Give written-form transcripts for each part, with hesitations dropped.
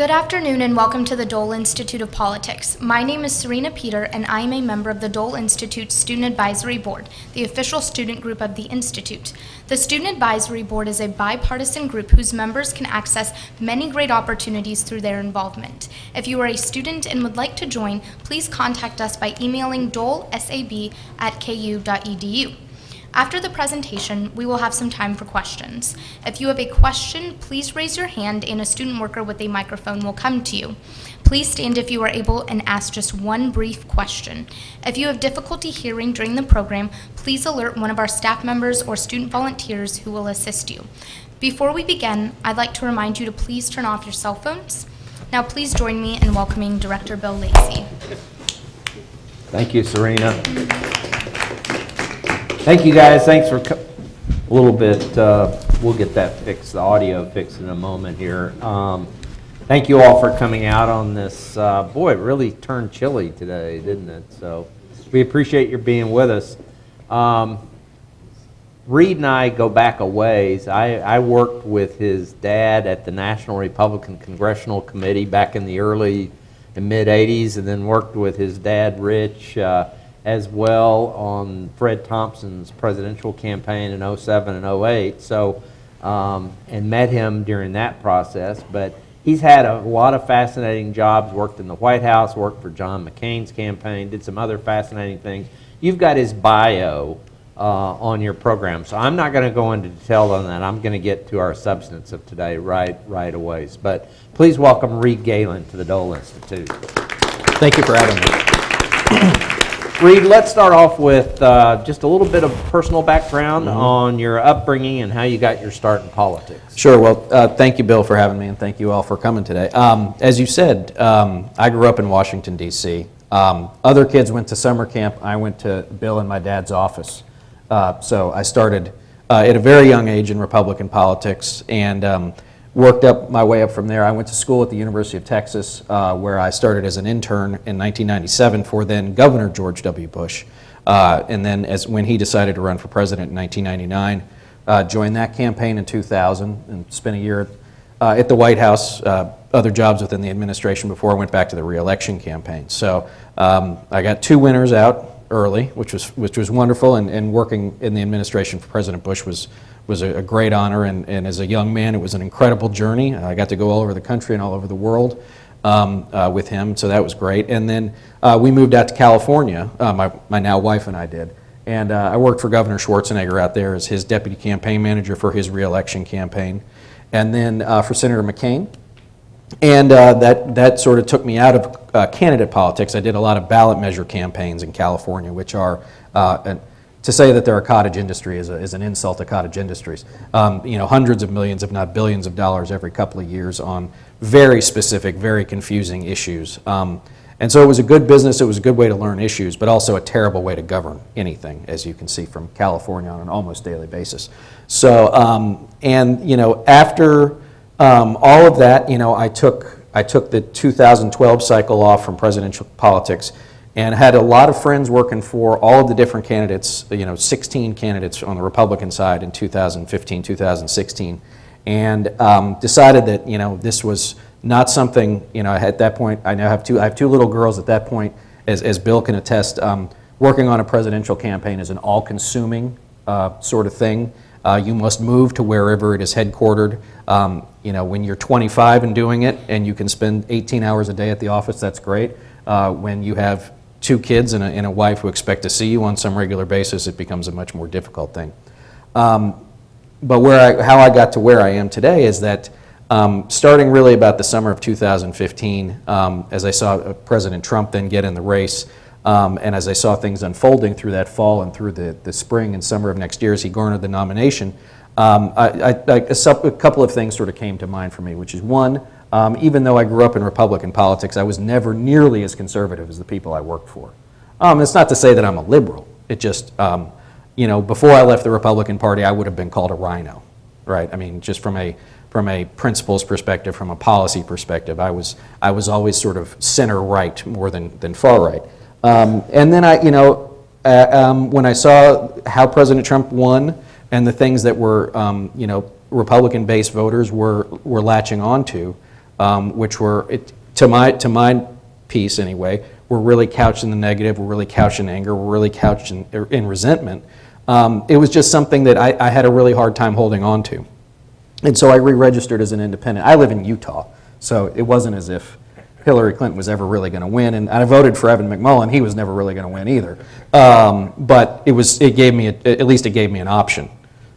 Good afternoon and welcome to the Dole Institute of Politics. My name is Serena Peter and I am a member of the Dole Institute Student Advisory Board, the official student group of the Institute. The Student Advisory Board is a bipartisan group whose members can access many great opportunities through their involvement. If you are a student and would like to join, please contact us by emailing dolesab@ku.edu. After the presentation, we will have some time for questions. If you have a question, please raise your hand and a student worker with a microphone will come to you. Please stand if you are able and ask just one brief question. If you have difficulty hearing during the program, please alert one of our staff members or student volunteers who will assist you. Before we begin, I'd like to remind you to please turn off your cell phones. Now please join me in welcoming Director Bill Lacey. Thank you, Serena. Thank you, guys. Thanks for a little bit. We'll get that fixed, the audio fixed in a moment here. Thank you all for coming out on this. Boy, it really turned chilly today, didn't it? So we appreciate your being with us. Reed and I go back a ways. I worked with his dad at the National Republican Congressional Committee back in the early and mid-'80s, and then worked with his dad, Rich, as well on Fred Thompson's presidential campaign in 07 and 08, so, and met him during that process. But he's had a lot of fascinating jobs, worked in the White House, worked for John McCain's campaign, did some other fascinating things. You've got his bio on your program, so I'm not going to go into detail on that. I'm going to get to our substance of today right away. But please welcome Reed Galen to the Dole Institute. Thank you for having me. Reed, let's start off with just a little bit of personal background on your upbringing and how you got your start in politics. Sure. Well, thank you, Bill, for having me, and thank you all for coming today. As you said, I grew up in Washington, D.C. Other kids went to summer camp. I went to Bill and my dad's office. So I started at a very young age in Republican politics and worked up my way up from there. I went to school at the University of Texas, where I started as an intern in 1997 for then Governor George W. Bush. And then when he decided to run for president in 1999, joined that campaign in 2000 and spent a year at the White House, other jobs within the administration before I went back to the re-election campaign. So I got 2 winners out early, which was wonderful, and working in the administration for President Bush was a great honor, and as a young man, it was an incredible journey. I got to go all over the country and all over the world with him, so that was great. And then we moved out to California, my now wife and I did, and I worked for Governor Schwarzenegger out there as his deputy campaign manager for his re-election campaign, and then for Senator McCain. And that sort of took me out of candidate politics. I did a lot of ballot measure campaigns in California, which are to say that they're a cottage industry is an insult to cottage industries. Hundreds of millions, if not billions of dollars every couple of years on very specific, very confusing issues. And so it was a good business, it was a good way to learn issues, but also a terrible way to govern anything, as you can see from California on an almost daily basis. So, after all of that, I took the 2012 cycle off from presidential politics and had a lot of friends working for all of the different candidates, 16 candidates on the Republican side in 2015, 2016, and decided that, this was not something, at that point, I have 2 little girls at that point, as Bill can attest, working on a presidential campaign is an all-consuming sort of thing. You must move to wherever it is headquartered. When you're 25 and doing it and you can spend 18 hours a day at the office, that's great. When you have 2 kids and a wife who expect to see you on some regular basis, it becomes a much more difficult thing. But how I got to where I am today is that starting really about the summer of 2015, as I saw President Trump then get in the race, and as I saw things unfolding through that fall and through the spring and summer of next year as he garnered the nomination, a couple of things sort of came to mind for me, which is one, even though I grew up in Republican politics, I was never nearly as conservative as the people I worked for. It's not to say that I'm a liberal. It just, before I left the Republican Party, I would have been called a rhino, right? I mean, just from a principles perspective, from a policy perspective, I was always sort of center right more than far right. And then when I saw how President Trump won and the things that were, Republican-based voters were latching onto, which were, to my piece anyway, were really couched in the negative, were really couched in anger, were really couched in resentment. It was just something that I had a really hard time holding on to. And so I re-registered as an independent. I live in Utah, so it wasn't as if Hillary Clinton was ever really going to win, and I voted for Evan McMullin. He was never really going to win either. But it gave me at least it gave me an option.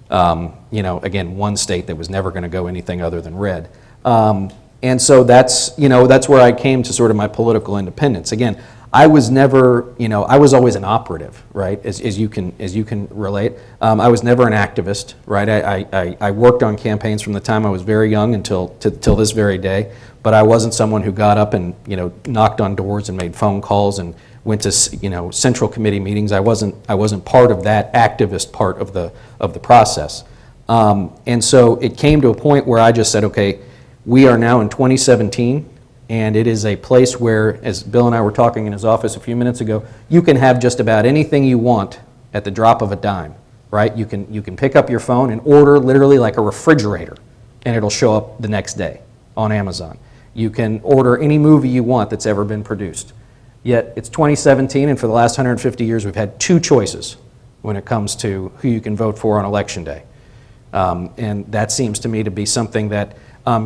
Again, one state that was never going to go anything other than red. And so that's where I came to sort of my political independence. Again, I was never, I was always an operative, right? As you can relate. I was never an activist, right? I worked on campaigns from the time I was very young until this very day. But I wasn't someone who got up and knocked on doors and made phone calls and went to central committee meetings. I wasn't part of that activist part of the process. And so it came to a point where I just said, okay, we are now in 2017. And it is a place where, as Bill and I were talking in his office a few minutes ago, you can have just about anything you want at the drop of a dime, right? You can pick up your phone and order literally like a refrigerator, and it'll show up the next day on Amazon. You can order any movie you want that's ever been produced. Yet it's 2017, and for the last 150 years, we've had two choices when it comes to who you can vote for on Election Day. And that seems to me to be something that,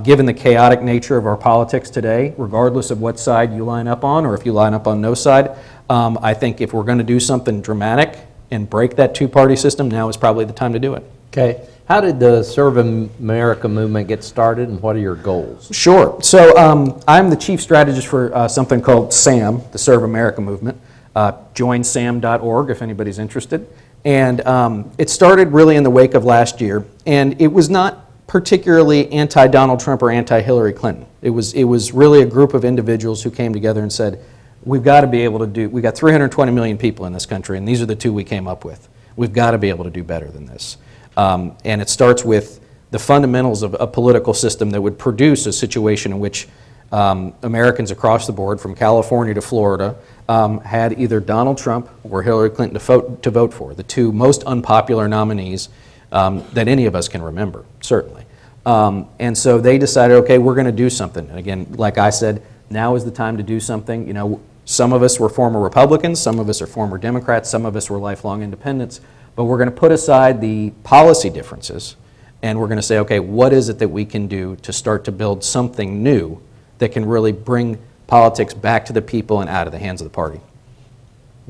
given the chaotic nature of our politics today, regardless of what side you line up on or if you line up on no side, I think if we're going to do something dramatic and break that two-party system, now is probably the time to do it. Okay. How did the Serve America movement get started, and what are your goals? Sure. So I'm the chief strategist for something called SAM, the Serve America movement. Joinsam.org if anybody's interested. And it started really in the wake of last year, and it was not particularly anti-Donald Trump or anti-Hillary Clinton. It was really a group of individuals who came together and said, we've got to be able to do, we've got 320 million people in this country, and these are the two we came up with. We've got to be able to do better than this. And it starts with the fundamentals of a political system that would produce a situation in which Americans across the board, from California to Florida, had either Donald Trump or Hillary Clinton to vote for, the two most unpopular nominees that any of us can remember, certainly. And so they decided, okay, we're going to do something. And again, like I said, now is the time to do something. Some of us were former Republicans, some of us are former Democrats, some of us were lifelong independents, but we're going to put aside the policy differences, and we're going to say, okay, what is it that we can do to start to build something new that can really bring politics back to the people and out of the hands of the party?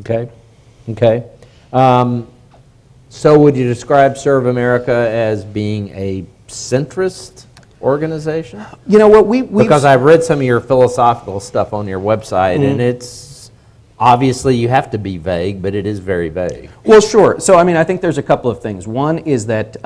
Okay. So would you describe Serve America as being a centrist organization? You know what, because I've read some of your philosophical stuff on your website, and it's obviously you have to be vague, but it is very vague. Well, sure. So, I think there's a couple of things. One is that,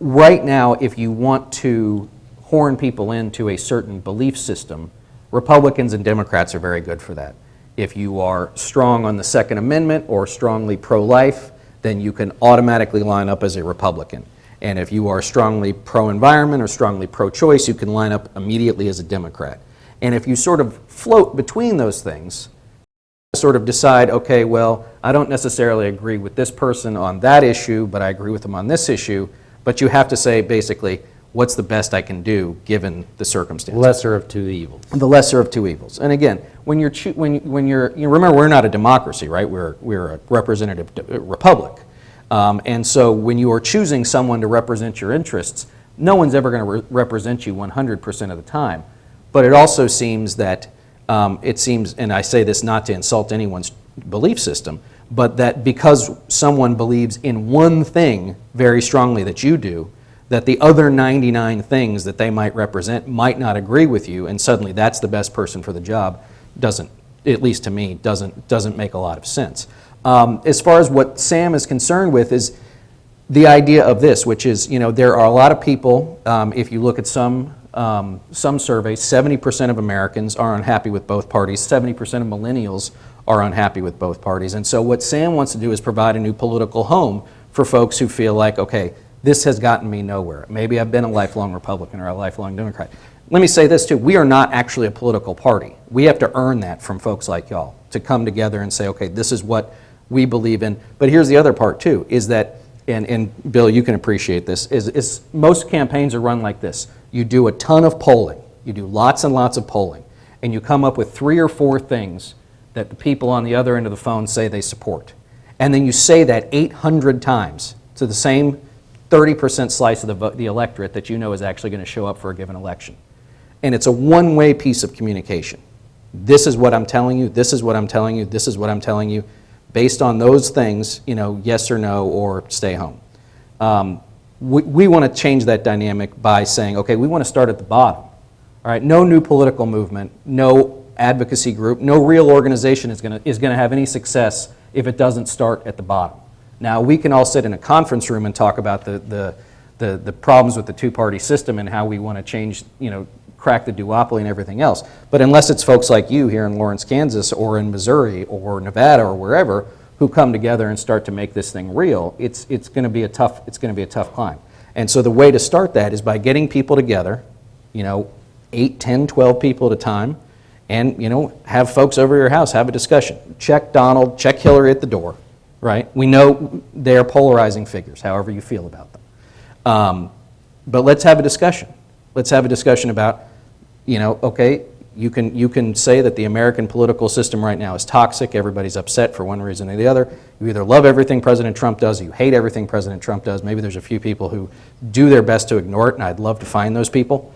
right now, if you want to horn people into a certain belief system, Republicans and Democrats are very good for that. If you are strong on the Second Amendment or strongly pro-life, then you can automatically line up as a Republican. And if you are strongly pro-environment or strongly pro-choice, you can line up immediately as a Democrat. And if you sort of float between those things, sort of decide, okay, well, I don't necessarily agree with this person on that issue, but I agree with them on this issue, but you have to say, basically, what's the best I can do given the circumstances? Lesser of two evils. The lesser of two evils. And again, when you're remember, we're not a democracy, right? We're a representative republic. And so when you are choosing someone to represent your interests, no one's ever going to represent you 100% of the time. But it also seems that, and I say this not to insult anyone's belief system, but that because someone believes in one thing very strongly that you do, that the other 99 things that they might represent might not agree with you, and suddenly that's the best person for the job, doesn't, at least to me, doesn't make a lot of sense. As far as what Sam is concerned with is the idea of this, which is, there are a lot of people, if you look at some surveys, 70% of Americans are unhappy with both parties, 70% of millennials are unhappy with both parties. And so what Sam wants to do is provide a new political home for folks who feel like, okay, this has gotten me nowhere. Maybe I've been a lifelong Republican or a lifelong Democrat. Let me say this too, we are not actually a political party. We have to earn that from folks like y'all to come together and say, okay, this is what we believe in. But here's the other part too, is that and Bill, you can appreciate this, is most campaigns are run like this. You do a ton of polling. You do lots and lots of polling, and you come up with 3 or 4 things that the people on the other end of the phone say they support. And then you say that 800 times to the same 30% slice of the electorate that you know is actually going to show up for a given election. And it's a one-way piece of communication. This is what I'm telling you, this is what I'm telling you, this is what I'm telling you. Based on those things, yes or no, or stay home. We want to change that dynamic by saying, okay, we want to start at the bottom. All right, no new political movement, no advocacy group, no real organization is going to have any success if it doesn't start at the bottom. Now, we can all sit in a conference room and talk about the problems with the two-party system and how we want to change, crack the duopoly and everything else. But unless it's folks like you here in Lawrence, Kansas, or in Missouri, or Nevada, or wherever, who come together and start to make this thing real, it's going to be a tough climb. And so the way to start that is by getting people together, 8, 10, 12 people at a time, and have folks over your house, have a discussion. Check Donald, check Hillary at the door, right? We know they are polarizing figures, however you feel about them. But let's have a discussion. Let's have a discussion about, okay, you can say that the American political system right now is toxic, everybody's upset for one reason or the other. You either love everything President Trump does, or you hate everything President Trump does. Maybe there's a few people who do their best to ignore it, and I'd love to find those people.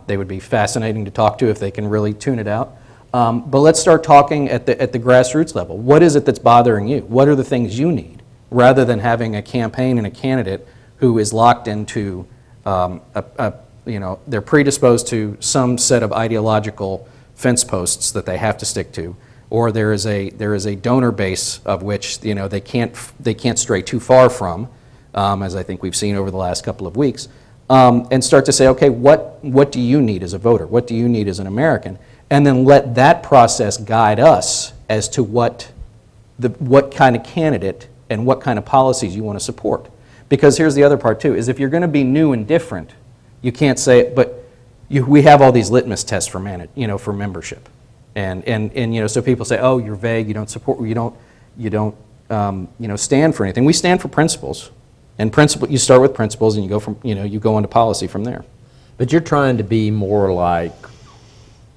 They would be fascinating to talk to if they can really tune it out. But let's start talking at the grassroots level. What is it that's bothering you? What are the things you need? Rather than having a campaign and a candidate who is locked into, they're predisposed to some set of ideological fence posts that they have to stick to, or there is a donor base of which they can't stray too far from, as I think we've seen over the last couple of weeks. And start to say, okay, what do you need as a voter? What do you need as an American? And then let that process guide us as to what kind of candidate and what kind of policies you want to support. Because here's the other part too, is if you're going to be new and different, you can't say, but we have all these litmus tests for for membership. And so people say, oh, you're vague, you don't support, you don't stand for anything. We stand for principles. And you start with principles, and you go into policy from there. But you're trying to be more like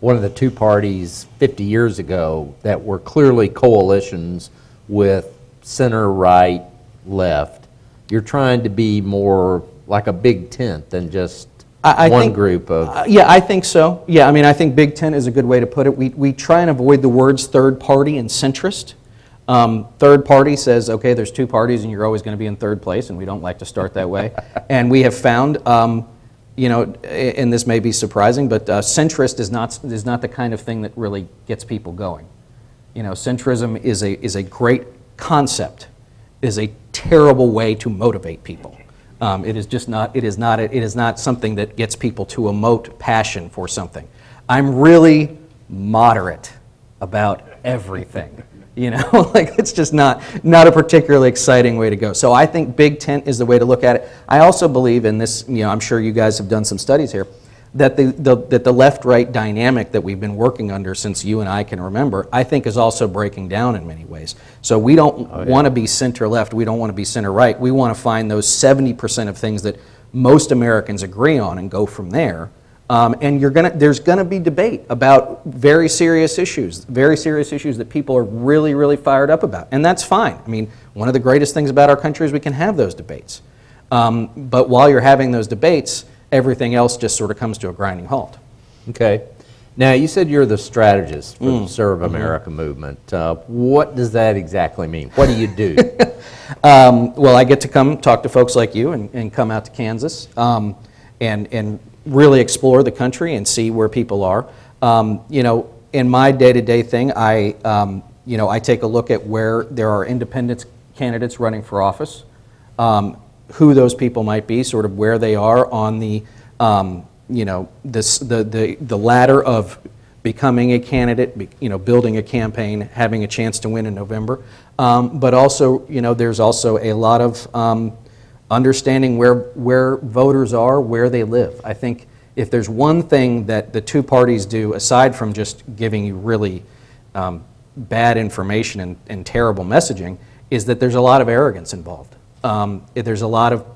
one of the two parties 50 years ago that were clearly coalitions with center, right, left. You're trying to be more like a big tent than just one group of... yeah, I think so. Yeah, I think big tent is a good way to put it. We try and avoid the words third party and centrist. Third party says, okay, there's two parties and you're always going to be in third place, and we don't like to start that way. And we have found, and this may be surprising, but centrist is not the kind of thing that really gets people going. Centrism is a great concept. It is a terrible way to motivate people. It is not something that gets people to emote passion for something. I'm really moderate about everything. It's just not a particularly exciting way to go. So I think big tent is the way to look at it. I also believe in this, I'm sure you guys have done some studies here, that the left-right dynamic that we've been working under since you and I can remember, I think is also breaking down in many ways. So we don't want to be center-left, we don't want to be center-right. We want to find those 70% of things that most Americans agree on and go from there. And there's going to be debate about very serious issues that people are really, really fired up about. And that's fine. One of the greatest things about our country is we can have those debates. But while you're having those debates, everything else just sort of comes to a grinding halt. Okay. Now, you said you're the strategist for the Serve America movement. What does that exactly mean? What do you do? Well, I get to come talk to folks like you and come out to Kansas and really explore the country and see where people are. In my day-to-day thing, I take a look at where there are independent candidates running for office, who those people might be, sort of where they are on the ladder of becoming a candidate, building a campaign, having a chance to win in November. But also, there's also a lot of understanding where voters are, where they live. I think if there's one thing that the two parties do, aside from just giving you really bad information and terrible messaging, is that there's a lot of arrogance involved. There's a lot of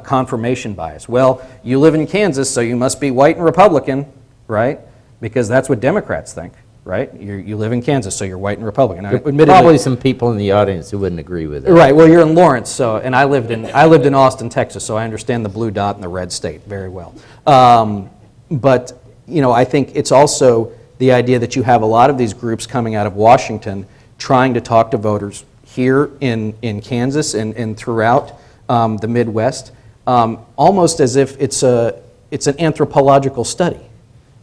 confirmation bias. Well, you live in Kansas, so you must be white and Republican, right? Because that's what Democrats think, right? You live in Kansas, so you're white and Republican. Probably some people in the audience who wouldn't agree with that. Right. Well, you're in Lawrence, and I lived in Austin, Texas, so I understand the blue dot and the red state very well. But I think it's also the idea that you have a lot of these groups coming out of Washington trying to talk to voters here in Kansas and throughout the Midwest, almost as if it's an anthropological study.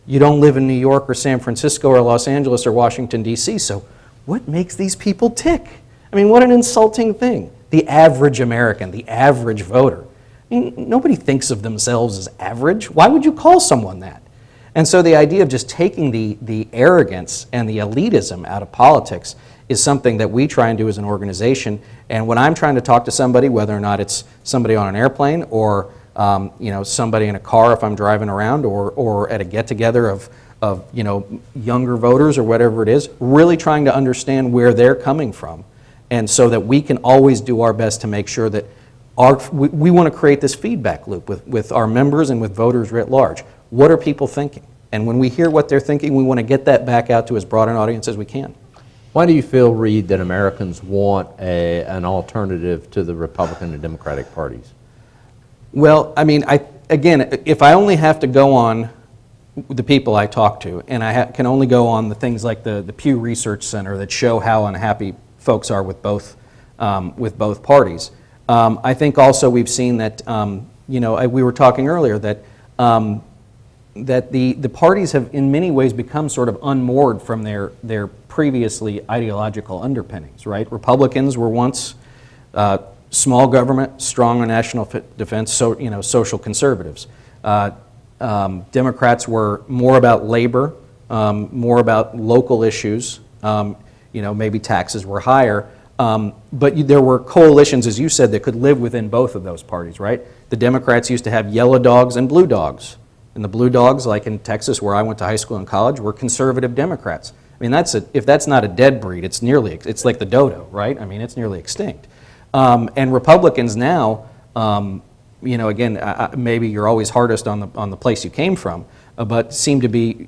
You don't live in New York or San Francisco or Los Angeles or Washington, D.C., so what makes these people tick? I mean, what an insulting thing. The average American, the average voter. I mean, nobody thinks of themselves as average. Why would you call someone that? And so the idea of just taking the arrogance and the elitism out of politics is something that we try and do as an organization. And when I'm trying to talk to somebody, whether or not it's somebody on an airplane or somebody in a car if I'm driving around or at a get-together of younger voters or whatever it is, really trying to understand where they're coming from. And so that we can always do our best to make sure that we want to create this feedback loop with our members and with voters writ large. What are people thinking? And when we hear what they're thinking, we want to get that back out to as broad an audience as we can. Why do you feel, Reed, that Americans want an alternative to the Republican and Democratic parties? Well, I mean, again, if I only have to go on the people I talk to, and I can only go on the things like the Pew Research Center that show how unhappy folks are with both parties, I think also we've seen that, we were talking earlier that the parties have in many ways become sort of unmoored from their previously ideological underpinnings, right? Republicans were once small government, strong on national defense, social conservatives. Democrats were more about labor, more about local issues, maybe taxes were higher, but there were coalitions, as you said, that could live within both of those parties, right? The Democrats used to have yellow dogs and blue dogs. And the blue dogs, like in Texas where I went to high school and college, were conservative Democrats. I mean, if that's not a dead breed, it's like the dodo, right? I mean, it's nearly extinct. And Republicans now, again, maybe you're always hardest on the place you came from, but seem to be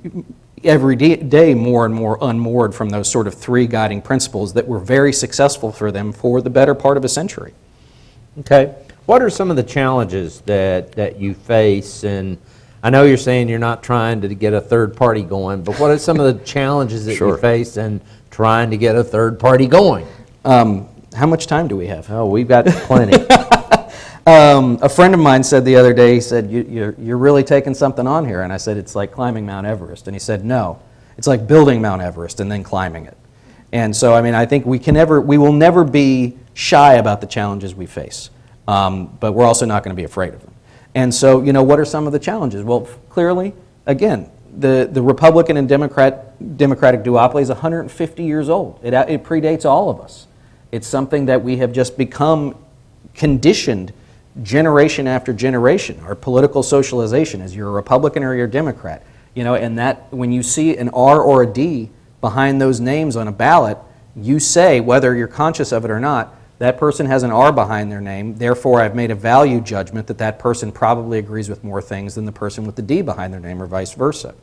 every day more and more unmoored from those sort of three guiding principles that were very successful for them for the better part of a century. Okay. What are some of the challenges that you face? And I know you're saying you're not trying to get a third party going, but what are some of the challenges that you face in trying to get a third party going? How much time do we have? Oh, we've got plenty. A friend of mine said the other day, he said, you're really taking something on here. And I said, it's like climbing Mount Everest. And he said, no, it's like building Mount Everest and then climbing it. And so, I mean, I think we will never be shy about the challenges we face, but we're also not going to be afraid of them. And so, what are some of the challenges? Well, clearly, again, the Republican and Democratic duopoly is 150 years old. It predates all of us. It's something that we have just become conditioned generation after generation. Our political socialization is you're a Republican or you're a Democrat. And that when you see an R or a D behind those names on a ballot, you say, whether you're conscious of it or not, that person has an R behind their name, therefore I've made a value judgment that person probably agrees with more things than the person with the D behind their name or vice versa.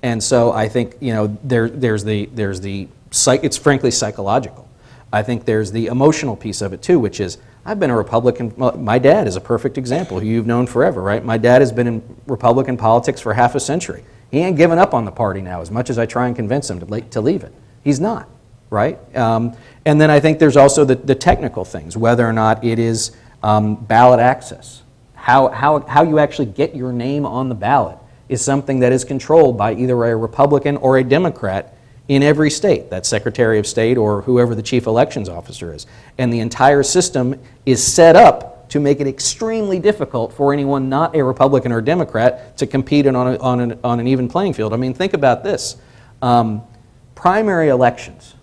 And so I think, it's frankly psychological. I think there's the emotional piece of it too, which is, I've been a Republican, my dad is a perfect example, who you've known forever, right? My dad has been in Republican politics for half a century. He ain't given up on the party now, as much as I try and convince him to leave it. He's not, right? And then I think there's also the technical things, whether or not it is ballot access. How you actually get your name on the ballot is something that is controlled by either a Republican or a Democrat in every state, that's Secretary of State or whoever the chief elections officer is. And the entire system is set up to make it extremely difficult for anyone not a Republican or Democrat to compete on an even playing field. I mean, think about this. Primary elections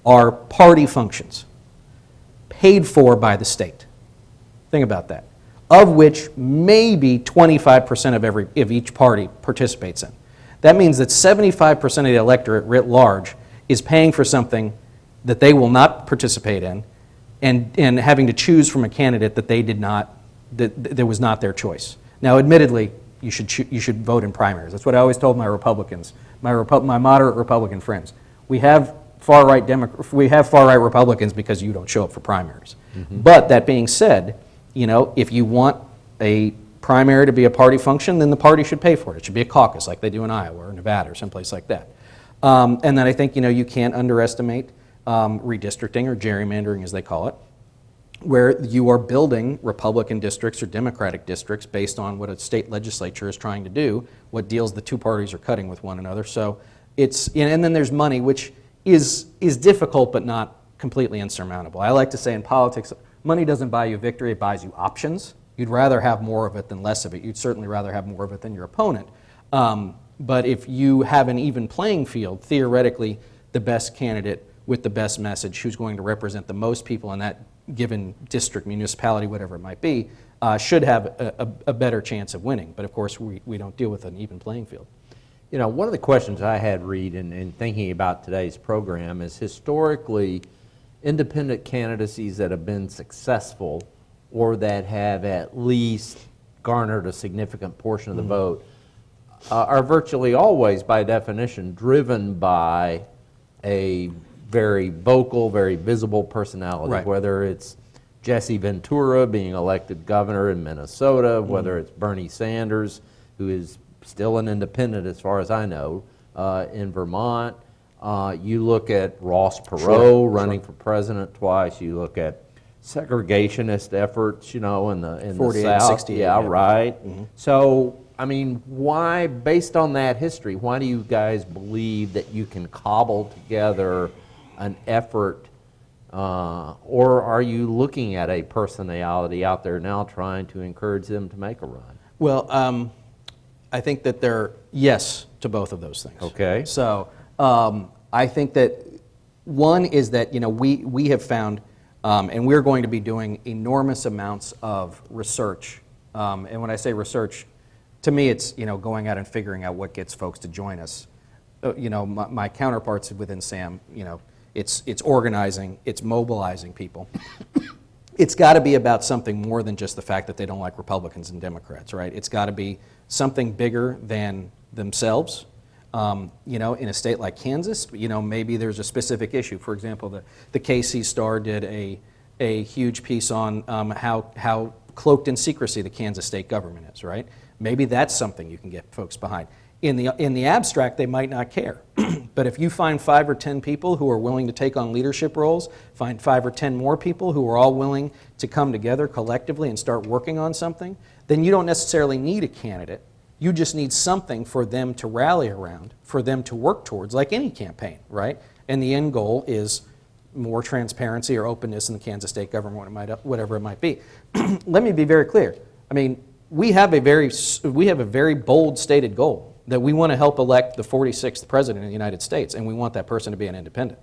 are party functions paid for by the state. Think about that. Of which maybe 25% of each party participates in. That means that 75% of the electorate writ large is paying for something that they will not participate in, and having to choose from a candidate that they did not, that was not their choice. Now, admittedly, you should vote in primaries. That's what I always told my Republicans, my moderate Republican friends. We have far-right Republicans because you don't show up for primaries. But that being said, if you want a primary to be a party function, then the party should pay for it. It should be a caucus like they do in Iowa or Nevada or someplace like that. And then I think you can't underestimate redistricting or gerrymandering, as they call it, where you are building Republican districts or Democratic districts based on what a state legislature is trying to do, what deals the two parties are cutting with one another. So and then there's money, which is difficult but not completely insurmountable. I like to say in politics, money doesn't buy you victory, it buys you options. You'd rather have more of it than less of it. You'd certainly rather have more of it than your opponent. But if you have an even playing field, theoretically, the best candidate with the best message, who's going to represent the most people in that given district, municipality, whatever it might be, should have a better chance of winning. But of course, we don't deal with an even playing field. One of the questions I had, Reed, in thinking about today's program is historically independent candidacies that have been successful or that have at least garnered a significant portion of the vote are virtually always, by definition, driven by a very vocal, very visible personality, Right. whether it's Jesse Ventura being elected governor in Minnesota, whether it's Bernie Sanders, who is still an independent as far as I know, in Vermont. You look at Ross Perot running for president twice. You look at segregationist efforts, in the 48, South. 68, yeah, yeah. right. So, why, based on that history, why do you guys believe that you can cobble together an effort, or are you looking at a personality out there now trying to encourage them to make a run? Well, I think that they're yes to both of those things. Okay. So I think that one is that we have found, and we're going to be doing enormous amounts of research. And when I say research, to me it's going out and figuring out what gets folks to join us. My counterparts within SAM, it's organizing, it's mobilizing people. It's got to be about something more than just the fact that they don't like Republicans and Democrats, right? It's got to be something bigger than themselves. In a state like Kansas, maybe there's a specific issue. For example, the KC Star did a huge piece on how cloaked in secrecy the Kansas state government is, right? Maybe that's something you can get folks behind. In the abstract, they might not care. But if you find 5 or 10 people who are willing to take on leadership roles, find 5 or 10 more people who are all willing to come together collectively and start working on something, then you don't necessarily need a candidate. You just need something for them to rally around, for them to work towards, like any campaign, right? And the end goal is more transparency or openness in the Kansas state government, whatever it might be. Let me be very clear. We have a very bold stated goal that we want to help elect the 46th president of the United States, and we want that person to be an independent.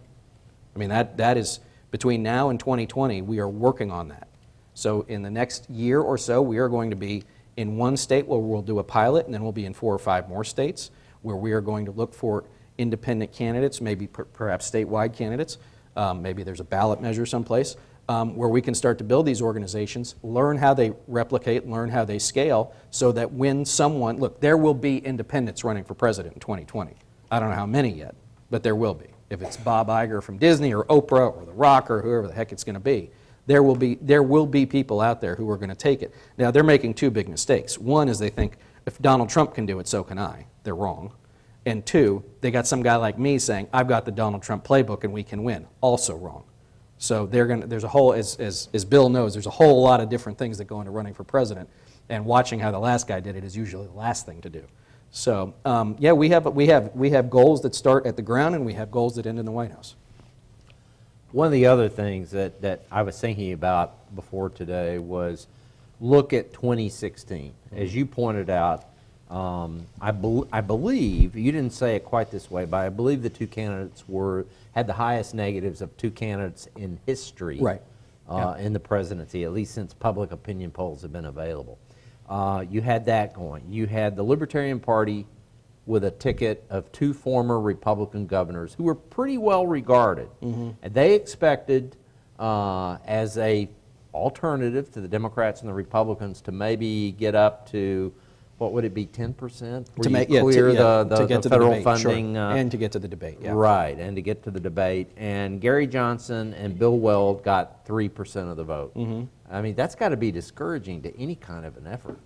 That is, between now and 2020, we are working on that. So in the next year or so, we are going to be in one state where we'll do a pilot, and then we'll be in 4 or 5 more states where we are going to look for independent candidates, maybe perhaps statewide candidates. Maybe there's a ballot measure someplace where we can start to build these organizations, learn how they replicate, learn how they scale, so that when look, there will be independents running for president in 2020. I don't know how many yet, but there will be. If it's Bob Iger from Disney or Oprah or The Rock or whoever the heck it's going to be, there will be people out there who are going to take it. Now, they're making 2 big mistakes. One is they think, if Donald Trump can do it, so can I. They're wrong. And 2, they got some guy like me saying, I've got the Donald Trump playbook and we can win. Also wrong. So there's a whole, as Bill knows, there's a whole lot of different things that go into running for president, and watching how the last guy did it is usually the last thing to do. So yeah, we have goals that start at the ground, and we have goals that end in the White House. One of the other things that I was thinking about before today was look at 2016. As you pointed out, I believe, you didn't say it quite this way, but I believe the 2 candidates had the highest negatives of 2 candidates in history, Right. In the presidency, at least since public opinion polls have been available. You had that going. You had the Libertarian Party with a ticket of 2 former Republican governors who were pretty well regarded. And they expected as a alternative to the Democrats and the Republicans to maybe get up to, what would it be, 10%? To make, clear to the get to federal the debate, funding. sure. And to get to the debate, yeah. Right, and to get to the debate. And Gary Johnson and Bill Weld got 3% of the vote. I mean, that's got to be discouraging to any kind of an effort.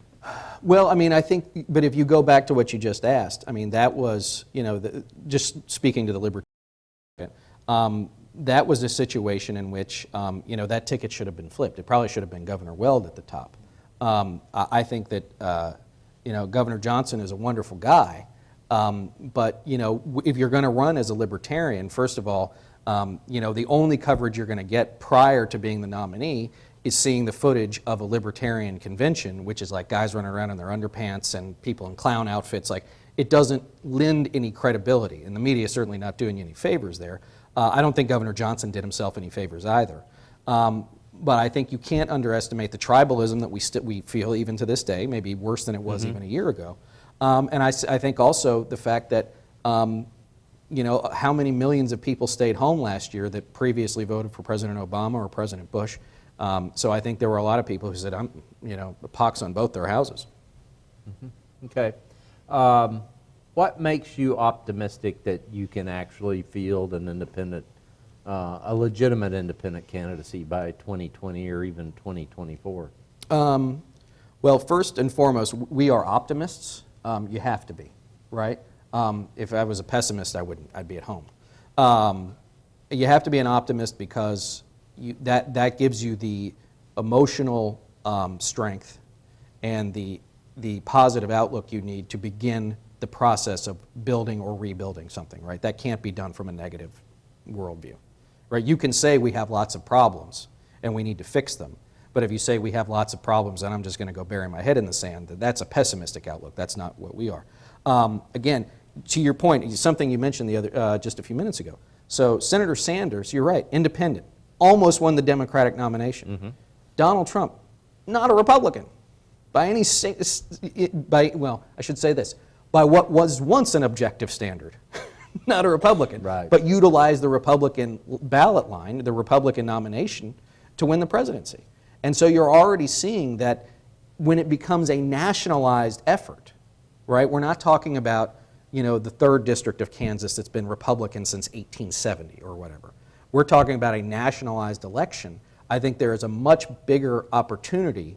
Well, I mean, I think, but if you go back to what you just asked, I mean, that was, you know, just speaking to the Libertarian, that was a situation in which, you know, that ticket should have been flipped. It probably should have been Governor Weld at the top. I think that, you know, Governor Johnson is a wonderful guy, but, you know, if you're going to run as a Libertarian, first of all, you know, the only coverage you're going to get prior to being the nominee is seeing the footage of a Libertarian convention, which is like guys running around in their underpants and people in clown outfits. Like, it doesn't lend any credibility, and the media is certainly not doing you any favors there. I don't think Governor Johnson did himself any favors either. But I think you can't underestimate the tribalism that we feel even to this day, maybe worse than it was even a year ago. And I think also the fact that, you know, how many millions of people stayed home last year that previously voted for President Obama or President Bush. So I think there were a lot of people who said, you know, pox on both their houses. Okay. What makes you optimistic that you can actually field an independent, a legitimate independent candidacy by 2020 or even 2024? Well, first and foremost, we are optimists. You have to be, right? If I was a pessimist, I wouldn't. I'd be at home. You have to be an optimist because that gives you the emotional strength and the positive outlook you need to begin the process of building or rebuilding something, right? That can't be done from a negative worldview, right? You can say we have lots of problems and we need to fix them, but if you say we have lots of problems and I'm just going to go bury my head in the sand, that's a pessimistic outlook. That's not what we are. Again, to your point, something you mentioned the other just a few minutes ago. So Senator Sanders, you're right, independent, almost won the Democratic nomination. Donald Trump, not a Republican. By any, well, I should say this, by what was once an objective standard, not a Republican, right, but utilized the Republican ballot line, the Republican nomination, to win the presidency. And so you're already seeing that when it becomes a nationalized effort, right? We're not talking about, you know, the 3rd District of Kansas that's been Republican since 1870 or whatever. We're talking about a nationalized election. I think there is a much bigger opportunity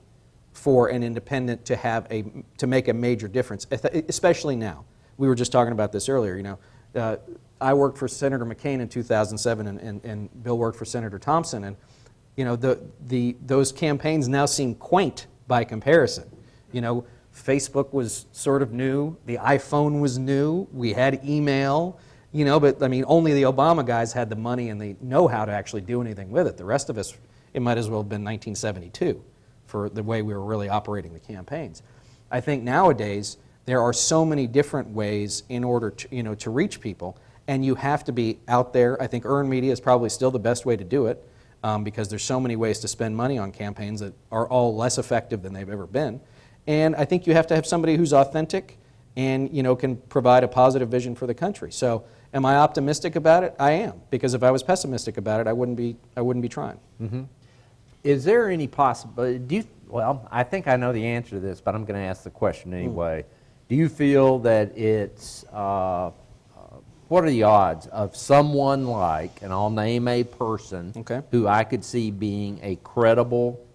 for an independent to make a major difference, especially now. We were just talking about this earlier. You know, I worked for Senator McCain in 2007, and Bill worked for Senator Thompson, and you know those campaigns now seem quaint by comparison. You know, Facebook was sort of new, the iPhone was new, we had email. You know, but I mean, only the Obama guys had the money and the know-how to actually do anything with it. The rest of us, it might as well have been 1972. For the way we were really operating the campaigns. I think nowadays there are so many different ways in order to, you know, to reach people, and you have to be out there. I think earned media is probably still the best way to do it because there's so many ways to spend money on campaigns that are all less effective than they've ever been. And I think you have to have somebody who's authentic and, you know, can provide a positive vision for the country. So am I optimistic about it? I am, because if I was pessimistic about it, I wouldn't be trying. Is there any possibility, well, I think I know the answer to this, but I'm going to ask the question anyway. Do you feel that it's, what are the odds of someone like, and I'll name a person, who I could see being a credible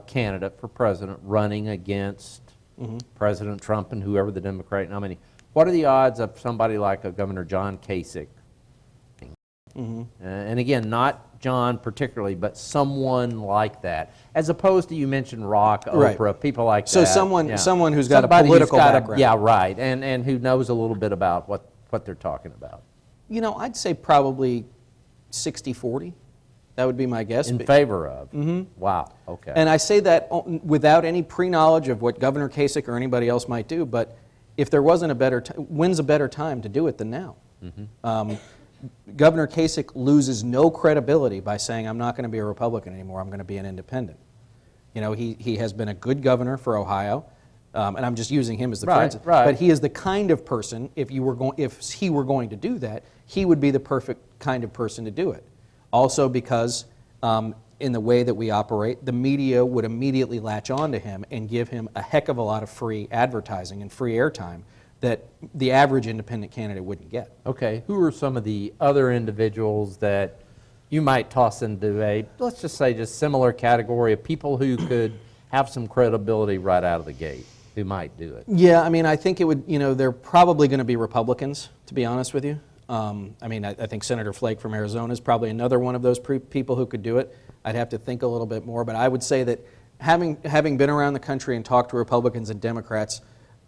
candidate for president running against President Trump and whoever the Democratic nominee, what are the odds of somebody like a Governor John Kasich? And again, not John particularly, but someone like that, as opposed to, you mentioned Rock, Oprah, people like that. So someone who's got a political background. Yeah, right, and who knows a little bit about what they're talking about. You know, I'd say probably 60-40. That would be my guess. In favor of? Wow, okay. And I say that without any pre-knowledge of what Governor Kasich or anybody else might do, but if there wasn't a better when's a better time to do it than now? Governor Kasich loses no credibility by saying, I'm not going to be a Republican anymore, I'm going to be an independent. You know, he has been a good governor for Ohio, and I'm just using him as the for instance. But he is the kind of person, if he were going to do that, he would be the perfect kind of person to do it. Also because in the way that we operate, the media would immediately latch on to him and give him a heck of a lot of free advertising and free airtime that the average independent candidate wouldn't get. Okay, who are some of the other individuals that you might toss into a, let's just say, just similar category of people who could have some credibility right out of the gate, who might do it? Yeah, I mean, I think it would, they're probably going to be Republicans, to be honest with you. I think Senator Flake from Arizona is probably another one of those people who could do it. I'd have to think a little bit more, but I would say that having been around the country and talked to Republicans and Democrats,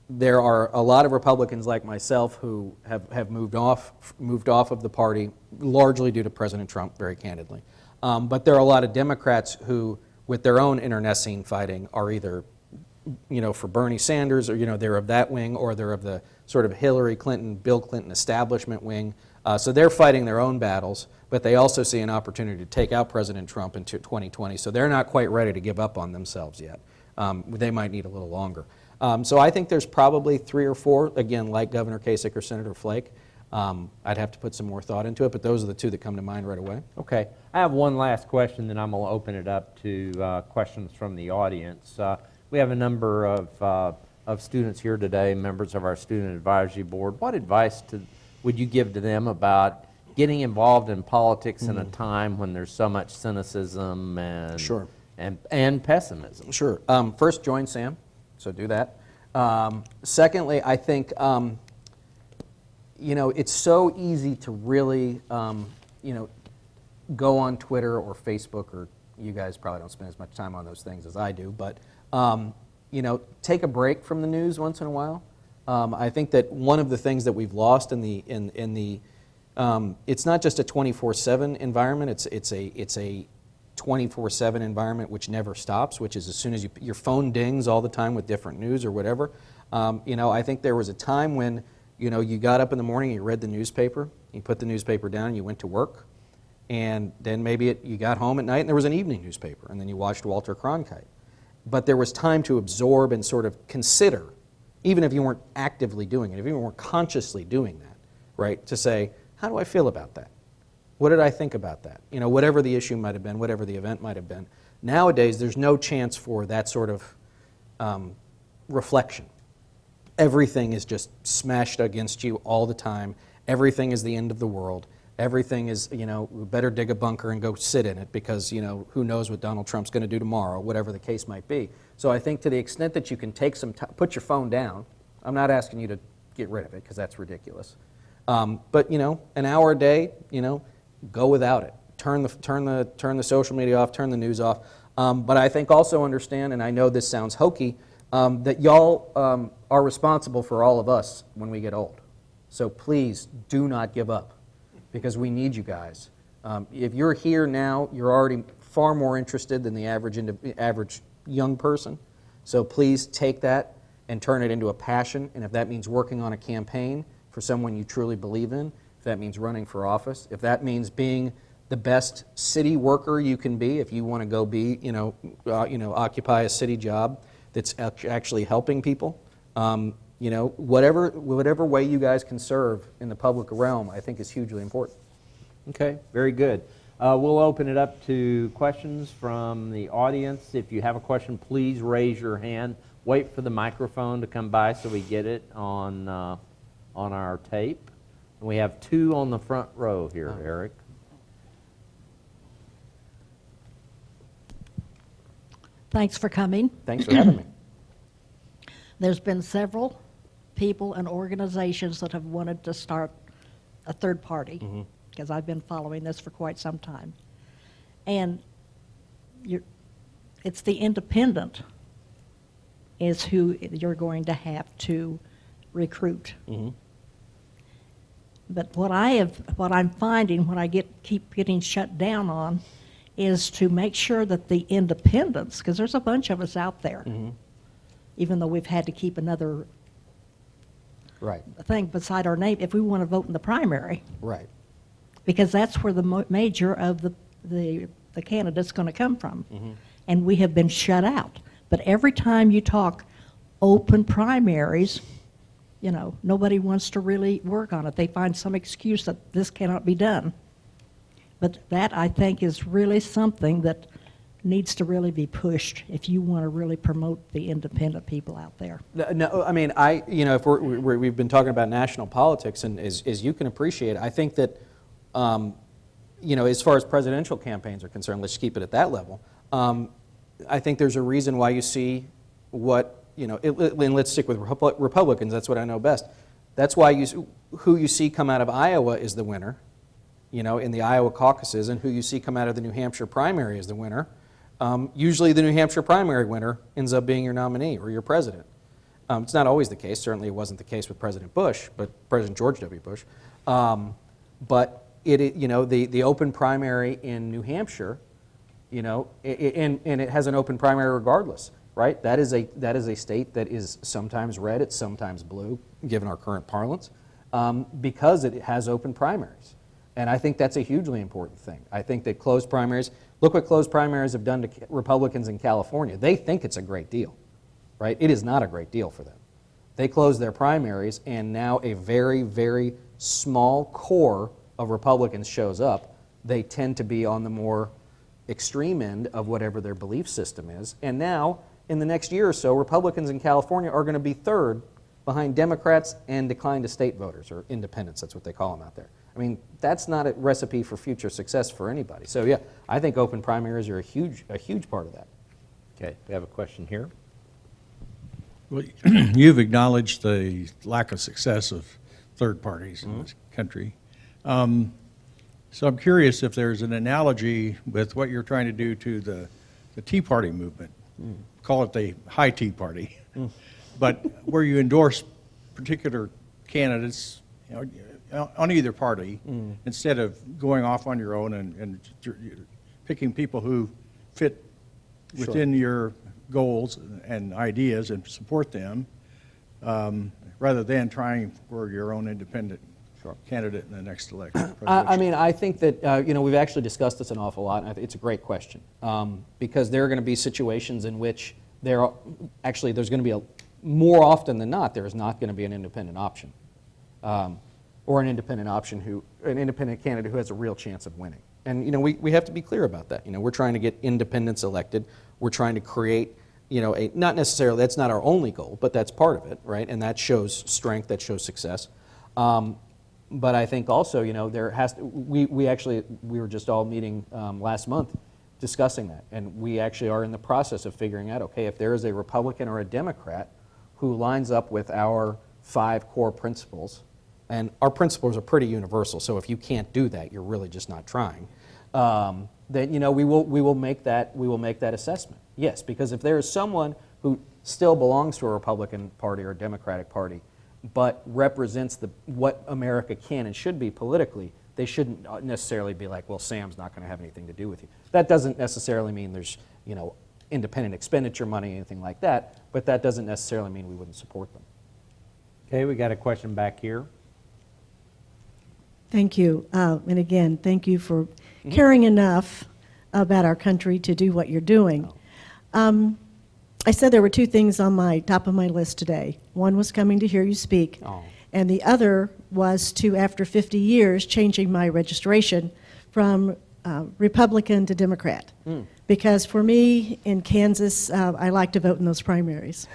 there are a lot of Republicans like myself who have moved off of the party, largely due to President Trump, very candidly. But there are a lot of Democrats who, with their own internecine fighting, are either for Bernie Sanders, or they're of that wing, or they're of the sort of Hillary Clinton, Bill Clinton establishment wing. So they're fighting their own battles, but they also see an opportunity to take out President Trump in 2020. So they're not quite ready to give up on themselves yet. They might need a little longer. So I think there's probably 3 or 4, again, like Governor Kasich or Senator Flake. I'd have to put some more thought into it, but those are the 2 that come to mind right away. Okay. I have one last question, then I'm going to open it up to questions from the audience. We have a number of students here today, members of our Student Advisory Board. What advice would you give to them about getting involved in politics in a time when there's so much cynicism and Sure. and pessimism? Sure. First, join Sam, so do that. Secondly, I think it's so easy to really go on Twitter or Facebook, or you guys probably don't spend as much time on those things as I do, but take a break from the news once in a while. I think that one of the things that we've lost in the it's not just a 24/7 environment. It's a 24/7 environment which never stops. Which is as soon as your phone dings all the time with different news or whatever. I think there was a time when you got up in the morning, you read the newspaper, you put the newspaper down, and you went to work, and then maybe you got home at night and there was an evening newspaper, and then you watched Walter Cronkite. But there was time to absorb and sort of consider, even if you weren't actively doing it, if you weren't consciously doing that, right, to say, how do I feel about that? What did I think about that? Whatever the issue might have been, whatever the event might have been. Nowadays, there's no chance for that sort of reflection. Everything is just smashed against you all the time. Everything is the end of the world. Everything is, we better dig a bunker and go sit in it because, who knows what Donald Trump's going to do tomorrow, whatever the case might be. So I think to the extent that you can take some time, put your phone down. I'm not asking you to get rid of it because that's ridiculous. But, an hour a day, go without it. Turn the social media off, turn the news off. But I think also understand, and I know this sounds hokey, that y'all are responsible for all of us when we get old. So please do not give up, because we need you guys. If you're here now, you're already far more interested than the average young person. So please take that and turn it into a passion. And if that means working on a campaign for someone you truly believe in, if that means running for office, if that means being the best city worker you can be, if you want to go be, occupy a city job that's actually helping people, whatever way you guys can serve in the public realm, I think is hugely important. Okay, very good. We'll open it up to questions from the audience. If you have a question, please raise your hand. Wait for the microphone to come by so we get it on our tape. And we have 2 on the front row here, Eric. Thanks for coming. Thanks for having me. There's been several people and organizations that have wanted to start a third party, because I've been following this for quite some time. And it's the independent is who you're going to have to recruit. But what I'm finding when I keep getting shut down on is to make sure that the independents, because there's a bunch of us out there, even though we've had to keep another thing beside our name if we want to vote in the primary. Right. Because that's where the major of the candidate's going to come from. And we have been shut out. But every time you talk open primaries, nobody wants to really work on it. They find some excuse that this cannot be done. But that, I think, is really something that needs to really be pushed if you want to really promote the independent people out there. No, I mean, if we've been talking about national politics, and as you can appreciate, I think that, as far as presidential campaigns are concerned, let's keep it at that level. I think there's a reason why you see and let's stick with Republicans, that's what I know best. That's why who you see come out of Iowa is the winner, in the Iowa caucuses, and who you see come out of the New Hampshire primary is the winner. Usually the New Hampshire primary winner ends up being your nominee or your president. It's not always the case. Certainly it wasn't the case with President Bush, but President George W. Bush. But the open primary in New Hampshire, and it has an open primary regardless, right? That is a state that is sometimes red, it's sometimes blue, given our current parlance, because it has open primaries. And I think that's a hugely important thing. I think that closed primaries, look what closed primaries have done to Republicans in California. They think it's a great deal, right? It is not a great deal for them. They closed their primaries, and now a very, very small core of Republicans shows up. They tend to be on the more extreme end of whatever their belief system is. And now, in the next year or so, Republicans in California are going to be third behind Democrats and decline to state voters, or independents, that's what they call them out there. I mean, that's not a recipe for future success for anybody. So yeah, I think open primaries are a huge part of that. Okay, we have a question here. Well, you've acknowledged the lack of success of third parties in this country. So I'm curious if there's an analogy with what you're trying to do to the Tea Party movement. Call it the high Tea Party. But where you endorse particular candidates, on either party, instead of going off on your own and picking people who fit within your goals and ideas and support them, rather than trying for your own independent candidate in the next election. I mean, I think that, we've actually discussed this an awful lot, and I think it's a great question, because there are going to be situations in which there's going to be more often than not, there is not going to be an independent option. Or an independent candidate who has a real chance of winning. And we have to be clear about that. We're trying to get independents elected. We're trying to create, not necessarily, that's not our only goal, but that's part of it, right? And that shows strength, that shows success. But I think also, there has to, we were just all meeting last month discussing that, and we actually are in the process of figuring out, okay, if there is a Republican or a Democrat who lines up with our 5 core principles. And our principles are pretty universal, so if you can't do that, you're really just not trying. Then we will make that assessment. Yes, because if there is someone who still belongs to a Republican Party or a Democratic Party, but represents what America can and should be politically, they shouldn't necessarily be like, well, Sam's not going to have anything to do with you. That doesn't necessarily mean there's independent expenditure money, anything like that, but that doesn't necessarily mean we wouldn't support them. Okay, we got a question back here. Thank you. And again, thank you for caring enough about our country to do what you're doing. I said there were 2 things on my top of my list today. One was coming to hear you speak, and the other was to, after 50 years, changing my registration from Republican to Democrat. Because for me, in Kansas, I like to vote in those primaries.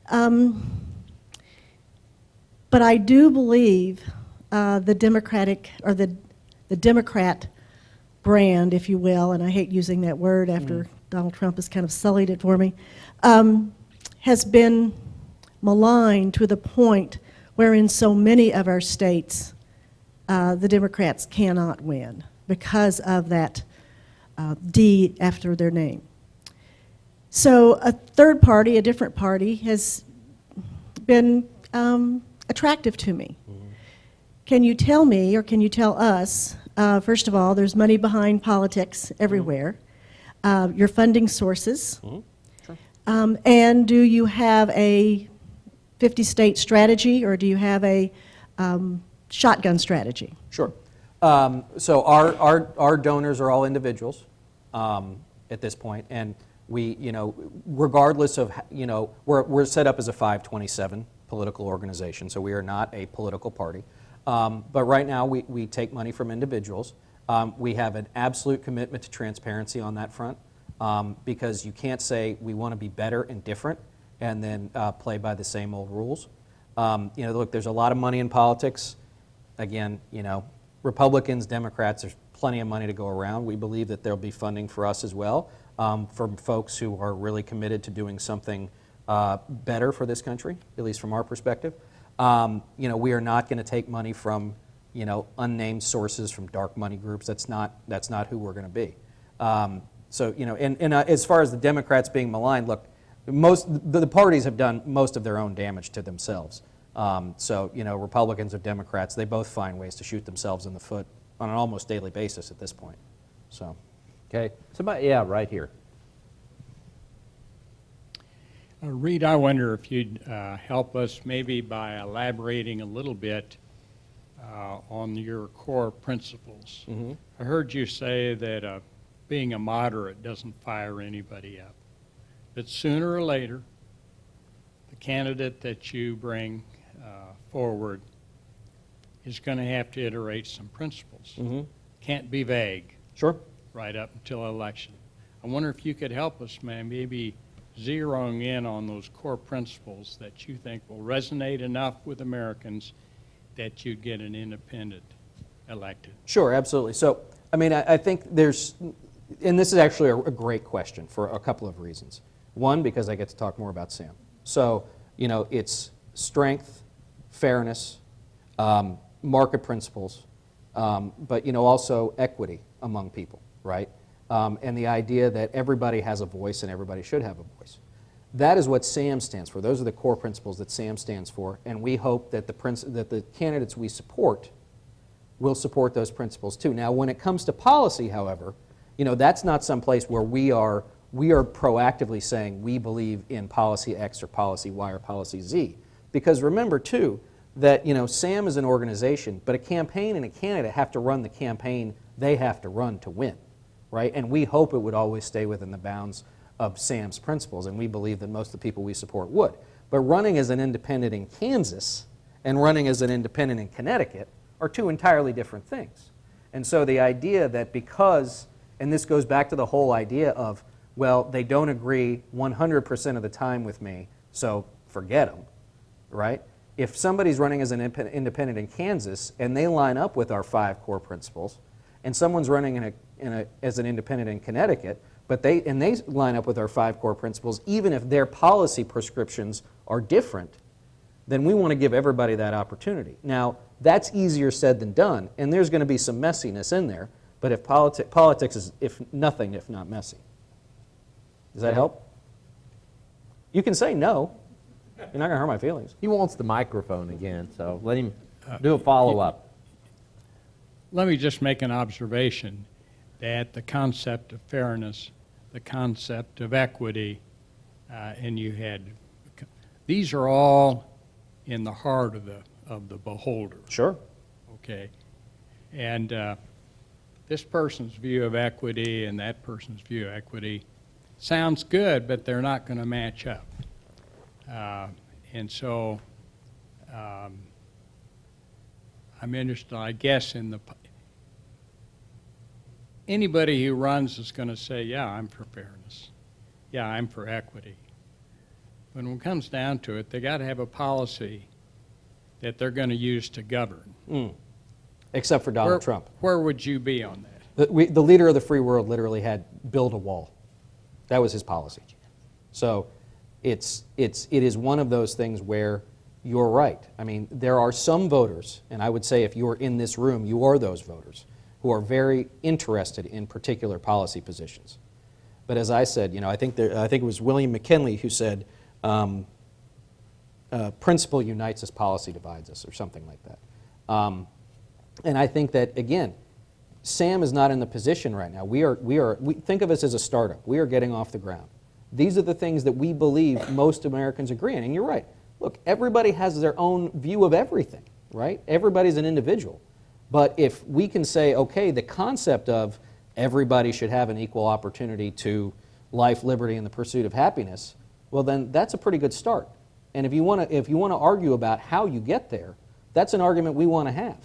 But I do believe the Democratic, or the Democrat brand, if you will, and I hate using that word after Donald Trump has kind of sullied it for me, has been maligned to the point where in so many of our states, the Democrats cannot win because of that D after their name. So a third party, a different party, has been attractive to me. Can you tell me, or can you tell us, first of all, there's money behind politics everywhere, your funding sources, and do you have a 50-state strategy, or do you have a shotgun strategy? Sure. So our donors are all individuals at this point, and we, regardless of, we're set up as a 527 political organization, so we are not a political party. But right now we take money from individuals. We have an absolute commitment to transparency on that front, because you can't say we want to be better and different and then play by the same old rules. Look, there's a lot of money in politics. Again, Republicans, Democrats, there's plenty of money to go around. We believe that there'll be funding for us as well, from folks who are really committed to doing something better for this country, at least from our perspective. We are not going to take money from, unnamed sources, from dark money groups. That's not who we're going to be. As far as the Democrats being maligned, look, the parties have done most of their own damage to themselves. Republicans or Democrats, they both find ways to shoot themselves in the foot on an almost daily basis at this point. So, Okay, somebody, yeah, right here. Reed, I wonder if you'd help us maybe by elaborating a little bit on your core principles. Mm-hmm. I heard you say that being a moderate doesn't fire anybody up. But sooner or later, the candidate that you bring forward is going to have to iterate some principles. Mm-hmm. Can't be vague Sure. right up until election. I wonder if you could help us, man, maybe zeroing in on those core principles that you think will resonate enough with Americans that you'd get an independent elected. Sure, absolutely. So, I think there's, and this is actually a great question for a couple of reasons. One, because I get to talk more about Sam. So, it's strength, fairness, market principles, but, also equity among people, right? And the idea that everybody has a voice and everybody should have a voice. That is what SAM stands for. Those are the core principles that SAM stands for, and we hope that the candidates we support will support those principles too. Now, when it comes to policy, however, that's not some place where we are proactively saying we believe in policy X or policy Y or policy Z. Because remember too that SAM is an organization, but a campaign and a candidate have to run the campaign they have to run to win, right? And we hope it would always stay within the bounds of SAM's principles, and we believe that most of the people we support would. But running as an independent in Kansas and running as an independent in Connecticut are two entirely different things. And so the idea that because, and this goes back to the whole idea of, well, they don't agree 100% of the time with me, so forget them, right? If somebody's running as an independent in Kansas and they line up with our 5 core principles, and someone's running as an independent in Connecticut, but they line up with our 5 core principles, even if their policy prescriptions are different, then we want to give everybody that opportunity. Now, that's easier said than done, and there's going to be some messiness in there, but if politics is, if nothing, if not messy. Does that help? You can say no. You're not going to hurt my feelings. He wants the microphone again, so let him do a follow-up. Let me just make an observation that the concept of fairness, the concept of equity, and you had, these are all in the heart of the beholder. Sure. Okay, and this person's view of equity and that person's view of equity sounds good, but they're not going to match up. And so I'm interested, I guess, in anybody who runs is going to say, yeah, I'm for fairness. Yeah, I'm for equity. But when it comes down to it, they got to have a policy that they're going to use to govern. Except for Donald Trump. Where would you be on that? The leader of the free world literally had build a wall. That was his policy. So it is one of those things where you're right. I mean, there are some voters, and I would say if you're in this room, you are those voters, who are very interested in particular policy positions. But as I said, I think it was William McKinley who said, principle unites us, policy divides us, or something like that. And I think that, again, Sam is not in the position right now. We think of us as a startup. We are getting off the ground. These are the things that we believe most Americans agree on. And you're right. Look, everybody has their own view of everything, right? Everybody's an individual. But if we can say, okay, the concept of everybody should have an equal opportunity to life, liberty, and the pursuit of happiness, well, then that's a pretty good start. And if you want to argue about how you get there, that's an argument we want to have.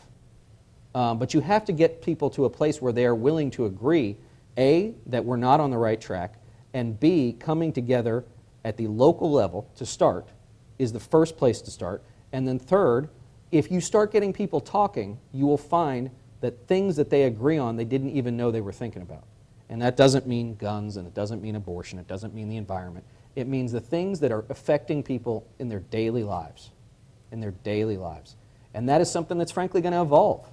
But you have to get people to a place where they are willing to agree, A, that we're not on the right track, and B, coming together at the local level to start is the first place to start. And then third, if you start getting people talking, you will find that things that they agree on, they didn't even know they were thinking about. And that doesn't mean guns, and it doesn't mean abortion, it doesn't mean the environment. It means the things that are affecting people in their daily lives, And that is something that's frankly going to evolve.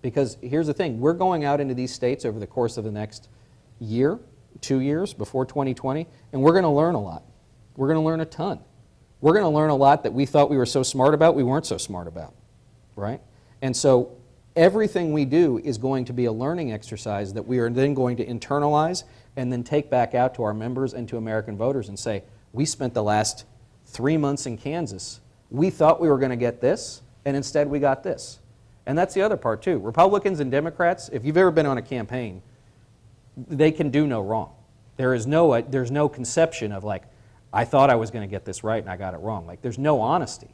Because here's the thing, we're going out into these states over the course of the next year, 2 years, before 2020, and we're going to learn a lot. We're going to learn a ton. We're going to learn a lot that we thought we were so smart about, we weren't so smart about, right? And so everything we do is going to be a learning exercise that we are then going to internalize and then take back out to our members and to American voters and say, we spent the last 3 months in Kansas. We thought we were going to get this, and instead we got this. And that's the other part too. Republicans and Democrats, if you've ever been on a campaign, they can do no wrong. There's no conception of like, I thought I was going to get this right and I got it wrong. Like, there's no honesty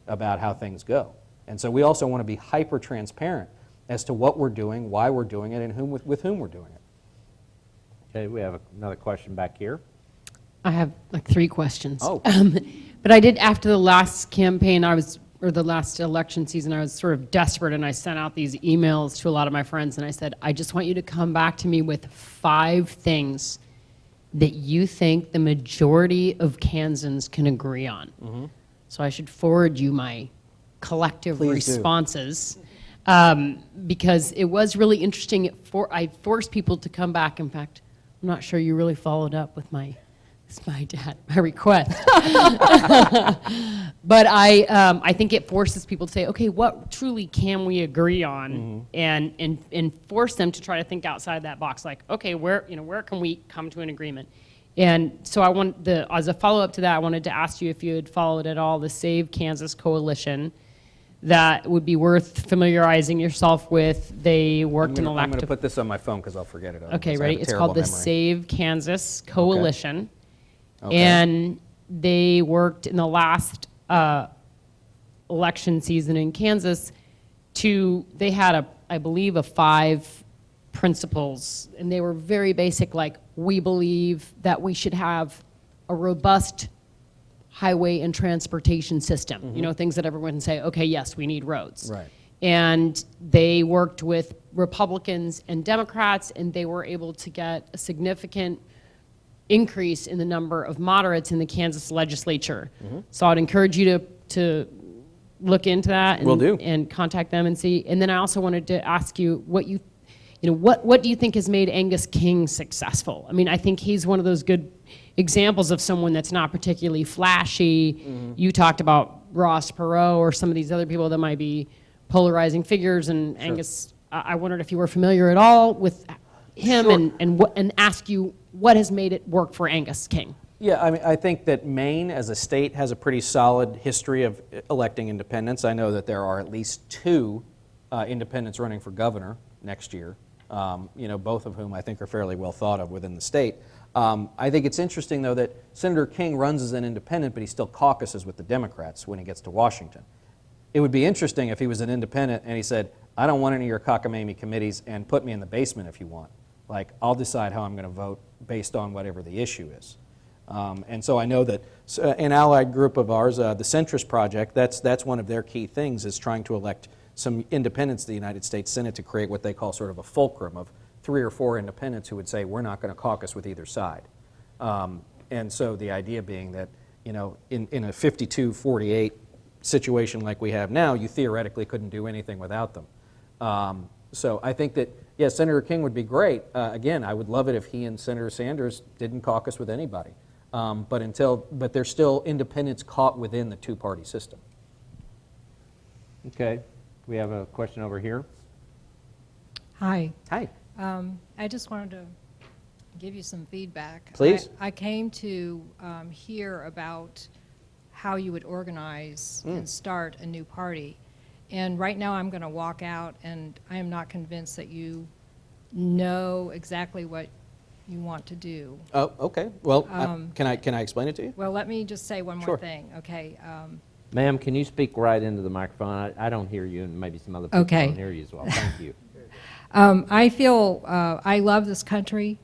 about how things go. And so we also want to be hyper transparent as to what we're doing, why we're doing it, and with whom we're doing it. Okay, we have another question back here. I have like 3 questions. Oh. But I did, after the last campaign, or the last election season, I was sort of desperate, and I sent out these emails to a lot of my friends, and I said, I just want you to come back to me with 5 things that you think the majority of Kansans can agree on. Mm-hmm. So I should forward you my collective Please do. responses. Because it was really interesting. I forced people to come back. In fact, I'm not sure you really followed up with my request. But I think it forces people to say, okay, what truly can we agree on, mm-hmm. and force them to try to think outside that box. Like, okay, where can we come to an agreement? And so as a follow-up to that, I wanted to ask you if you had followed at all the Save Kansas Coalition. That would be worth familiarizing yourself with. They worked in elective. I'm going to put this on my phone because I'll forget it. Okay, ready? It's called the Save Kansas Coalition. Okay. And they worked in the last election season in Kansas they had I believe 5 principles, and they were very basic, like, we believe that we should have a robust highway and transportation system, mm-hmm. Things that everyone can say, okay, yes, we need roads. Right. And they worked with Republicans and Democrats, and they were able to get a significant increase in the number of moderates in the Kansas legislature. Mm-hmm. So I'd encourage you to look into that and, Will do. And contact them and see. And then I also wanted to ask you what do you think has made Angus King successful? I mean, I think he's one of those good examples of someone that's not particularly flashy. Mm-hmm. You talked about Ross Perot or some of these other people that might be polarizing figures, and sure. Angus, I wondered if you were familiar at all with him, sure. and ask you what has made it work for Angus King. Yeah, I mean, I think that Maine as a state has a pretty solid history of electing independents. I know that there are at least 2 independents running for governor next year, both of whom I think are fairly well thought of within the state. I think it's interesting, though, that Senator King runs as an independent, but he still caucuses with the Democrats when he gets to Washington. It would be interesting if he was an independent and he said, I don't want any of your cockamamie committees, and put me in the basement if you want. Like, I'll decide how I'm going to vote based on whatever the issue is. And so I know that an allied group of ours, the Centrist Project, that's one of their key things, is trying to elect some independents to the United States Senate to create what they call sort of a fulcrum of 3 or 4 independents who would say, we're not going to caucus with either side. And so the idea being that, in a 52-48 situation like we have now, you theoretically couldn't do anything without them. So I think that, yeah, Senator King would be great. Again, I would love it if he and Senator Sanders didn't caucus with anybody. But they're still independents caught within the 2-party system. Okay, we have a question over here. Hi. Hi. I just wanted to give you some feedback. Please. I came to hear about how you would organize and start a new party. And right now I'm going to walk out, and I am not convinced that you know exactly what you want to do. Oh, okay. Well, can I explain it to you? Well, let me just say one more Sure. thing. Okay. Ma'am, can you speak right into the microphone? I don't hear you, and maybe some other people Okay. don't hear you as well. Thank you. I feel I love this country,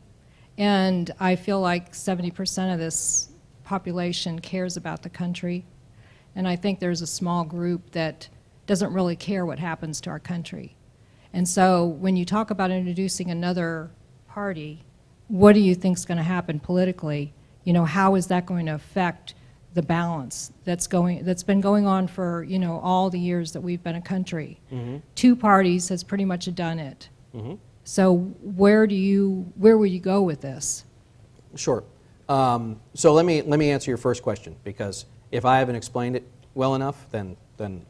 and I feel like 70% of this population cares about the country, and I think there's a small group that doesn't really care what happens to our country. And so when you talk about introducing another party, what do you think is going to happen politically? You know, how is that going to affect the balance that's been going on for, you know, all the years that we've been a country? Two parties has pretty much done it. So where will you go with this? Sure. So let me answer your first question, because if I haven't explained it well enough, then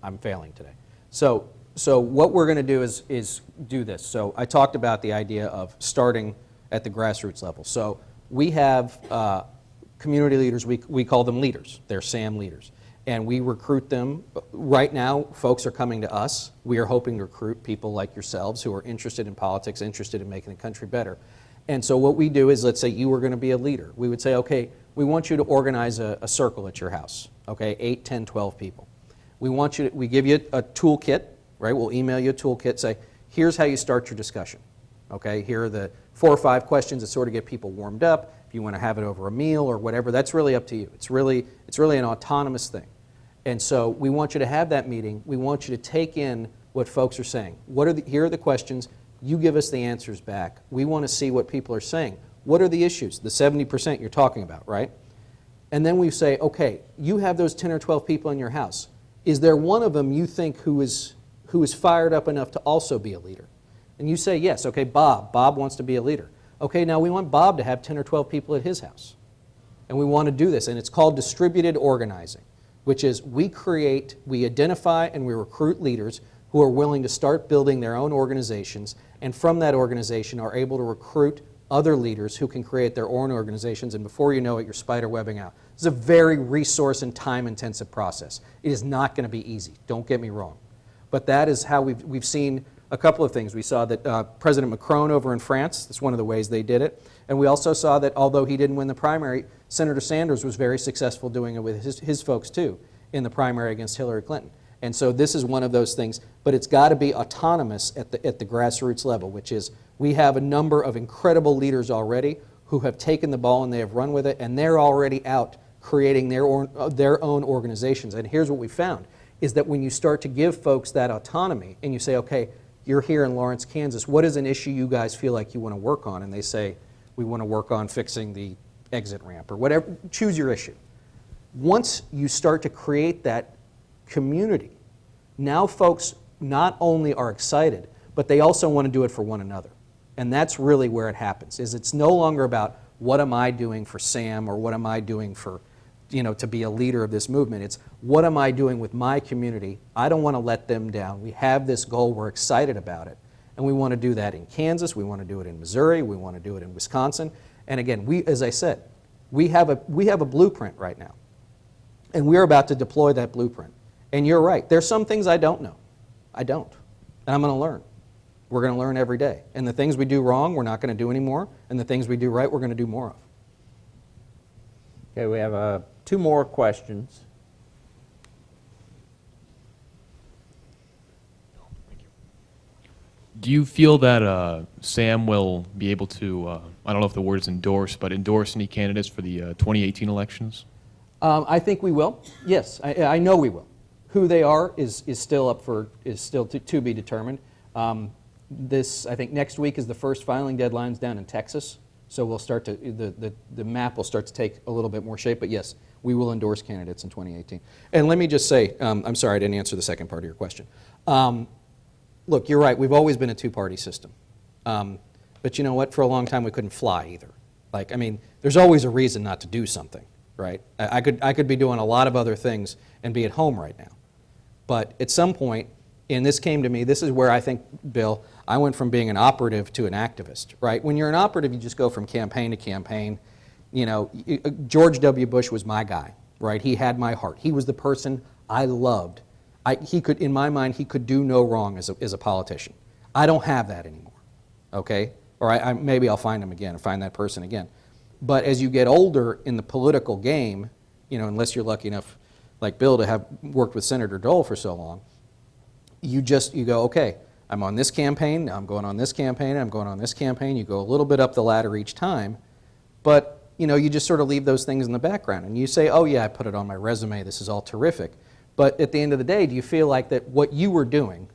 I'm failing today. So what we're going to do is do this. So I talked about the idea of starting at the grassroots level. So we have community leaders, we call them leaders. They're SAM leaders. And we recruit them. Right now, folks are coming to us. We are hoping to recruit people like yourselves who are interested in politics, interested in making the country better. And so what we do is, let's say you were going to be a leader. We would say, okay, we want you to organize a circle at your house, okay, 8, 10, 12 people. We give you a toolkit, right? We'll email you a toolkit, say, here's how you start your discussion, okay? Here are the 4 or 5 questions that sort of get people warmed up. If you want to have it over a meal or whatever, that's really up to you. It's really an autonomous thing. And so we want you to have that meeting. We want you to take in what folks are saying. Here are the questions. You give us the answers back. We want to see what people are saying. What are the issues? The 70% you're talking about, right? And then we say, okay, you have those 10 or 12 people in your house. Is there one of them you think who is fired up enough to also be a leader? And you say, yes, okay, Bob wants to be a leader. Okay, now we want Bob to have 10 or 12 people at his house. And we want to do this, and it's called distributed organizing, which is we identify and we recruit leaders who are willing to start building their own organizations, and from that organization are able to recruit other leaders who can create their own organizations, and before you know it, you're spider webbing out. It's a very resource and time-intensive process. It is not going to be easy, don't get me wrong. But that is how we've seen a couple of things. We saw that President Macron over in France, that's one of the ways they did it, and we also saw that although he didn't win the primary, Senator Sanders was very successful doing it with his folks too in the primary against Hillary Clinton. And so this is one of those things, but it's got to be autonomous at the grassroots level, which is we have a number of incredible leaders already who have taken the ball and they have run with it, and they're already out creating their own organizations. And here's what we found, is that when you start to give folks that autonomy and you say, okay, you're here in Lawrence, Kansas, what is an issue you guys feel like you want to work on? And they say, we want to work on fixing the exit ramp or whatever, choose your issue. Once you start to create that community, now folks not only are excited, but they also want to do it for one another. And that's really where it happens, is it's no longer about what am I doing for Sam or what am I doing for, to be a leader of this movement. It's what am I doing with my community? I don't want to let them down. We have this goal, we're excited about it. And we want to do that in Kansas, we want to do it in Missouri, we want to do it in Wisconsin. And again, as I said, we have a blueprint right now. And we're about to deploy that blueprint. And you're right, there's some things I don't know. I don't. And I'm going to learn. We're going to learn every day. And the things we do wrong, we're not going to do anymore. And the things we do right, we're going to do more of. Okay, we have 2 more questions. Do you feel that Sam will be able to, I don't know if the word is endorse, but endorse any candidates for the 2018 elections? I think we will. Yes, I know we will. Who they are is still to be determined. I think next week is the first filing deadlines down in Texas, so we'll start to the map will start to take a little bit more shape. But yes, we will endorse candidates in 2018. And let me just say, I'm sorry I didn't answer the second part of your question. Look, you're right. We've always been a 2-party system, but you know what? For a long time we couldn't fly either. There's always a reason not to do something, right? I could be doing a lot of other things and be at home right now, but at some point. And this came to me, this is where I think, Bill, I went from being an operative to an activist, right? When you're an operative, you just go from campaign to campaign. George W. Bush was my guy, right? He had my heart. He was the person I loved. In my mind, he could do no wrong as a politician. I don't have that anymore, okay? Or maybe I'll find him again, find that person again. But as you get older in the political game, unless you're lucky enough, like Bill to have worked with Senator Dole for so long, you go, okay, I'm on this campaign, I'm going on this campaign, I'm going on this campaign. You go a little bit up the ladder each time, but you just sort of leave those things in the background. And you say, oh yeah, I put it on my resume, this is all terrific. But at the end of the day, do you feel like that what you were doing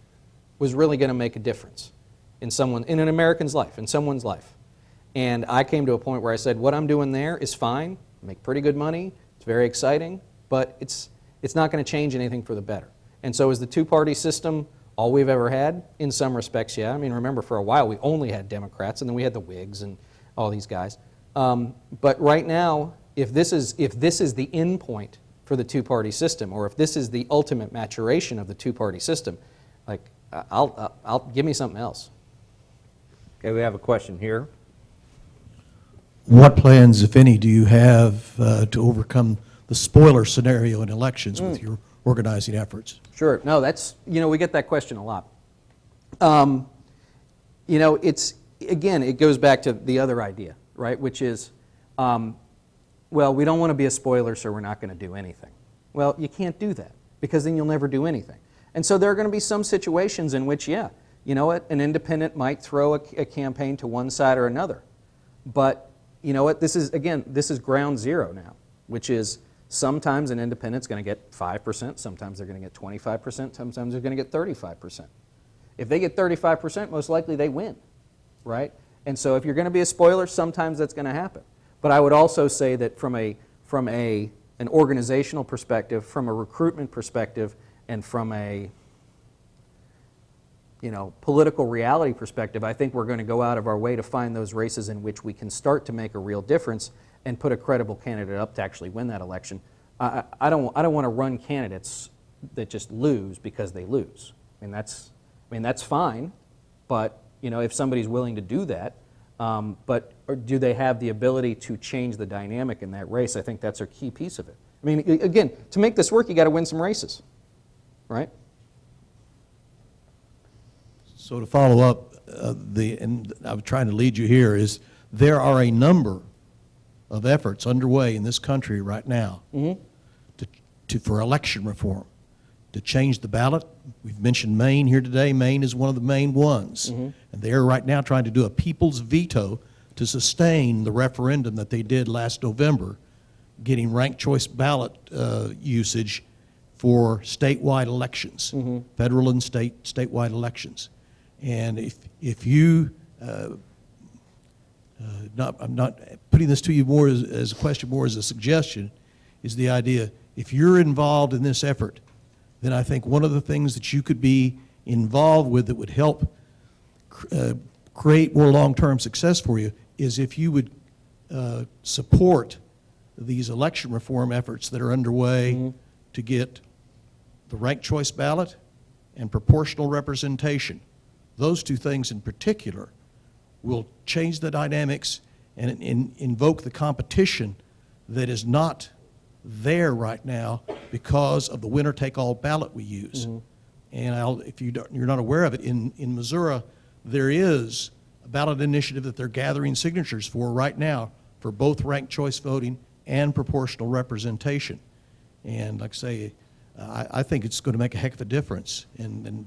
was really going to make a difference in an American's life, in someone's life? And I came to a point where I said, what I'm doing there is fine, make pretty good money, it's very exciting, but it's not going to change anything for the better. And so is the two-party system all we've ever had? In some respects, yeah. I mean, remember, for a while we only had Democrats, and then we had the Whigs and all these guys. But right now, if this is the end point for the two-party system, or if this is the ultimate maturation of the two-party system, like, I'll give me something else. Okay, we have a question here. What plans, if any, do you have to overcome the spoiler scenario in elections with your organizing efforts? Sure. No, that's, we get that question a lot. It goes back to the other idea, right, which is, well, we don't want to be a spoiler, so we're not going to do anything. Well, you can't do that, because then you'll never do anything. And so there are going to be some situations in which, yeah, you know what, an independent might throw a campaign to one side or another. But you know what, this is ground zero now, which is sometimes an independent's going to get 5%, sometimes they're going to get 25%, sometimes they're going to get 35%. If they get 35%, most likely they win, right? And so if you're going to be a spoiler, sometimes that's going to happen. But I would also say that from an organizational perspective, from a recruitment perspective, and from a political reality perspective, I think we're going to go out of our way to find those races in which we can start to make a real difference and put a credible candidate up to actually win that election. I don't want to run candidates that just lose because they lose. I mean that's fine, but if somebody's willing to do that, but do they have the ability to change the dynamic in that race? I think that's a key piece of it. I mean, again, to make this work, you got to win some races, right? So to follow up, and I'm trying to lead you here, is there are a number of efforts underway in this country right now for election reform, to change the ballot. We've mentioned Maine here today. Maine is one of the main ones. And they're right now trying to do a people's veto to sustain the referendum that they did last November, getting ranked choice ballot usage for statewide elections, federal and statewide elections. And if you, I'm not putting this to you more as a question, more as a suggestion, is the idea, if you're involved in this effort, then I think one of the things that you could be involved with that would help create more long-term success for you is if you would support these election reform efforts that are underway to get the ranked choice ballot and proportional representation. Those two things in particular will change the dynamics and invoke the competition that is not there right now because of the winner-take-all ballot we use. And if you're not aware of it, in Missouri, there is a ballot initiative that they're gathering signatures for right now for both ranked choice voting and proportional representation. And like I say, I think it's going to make a heck of a difference, and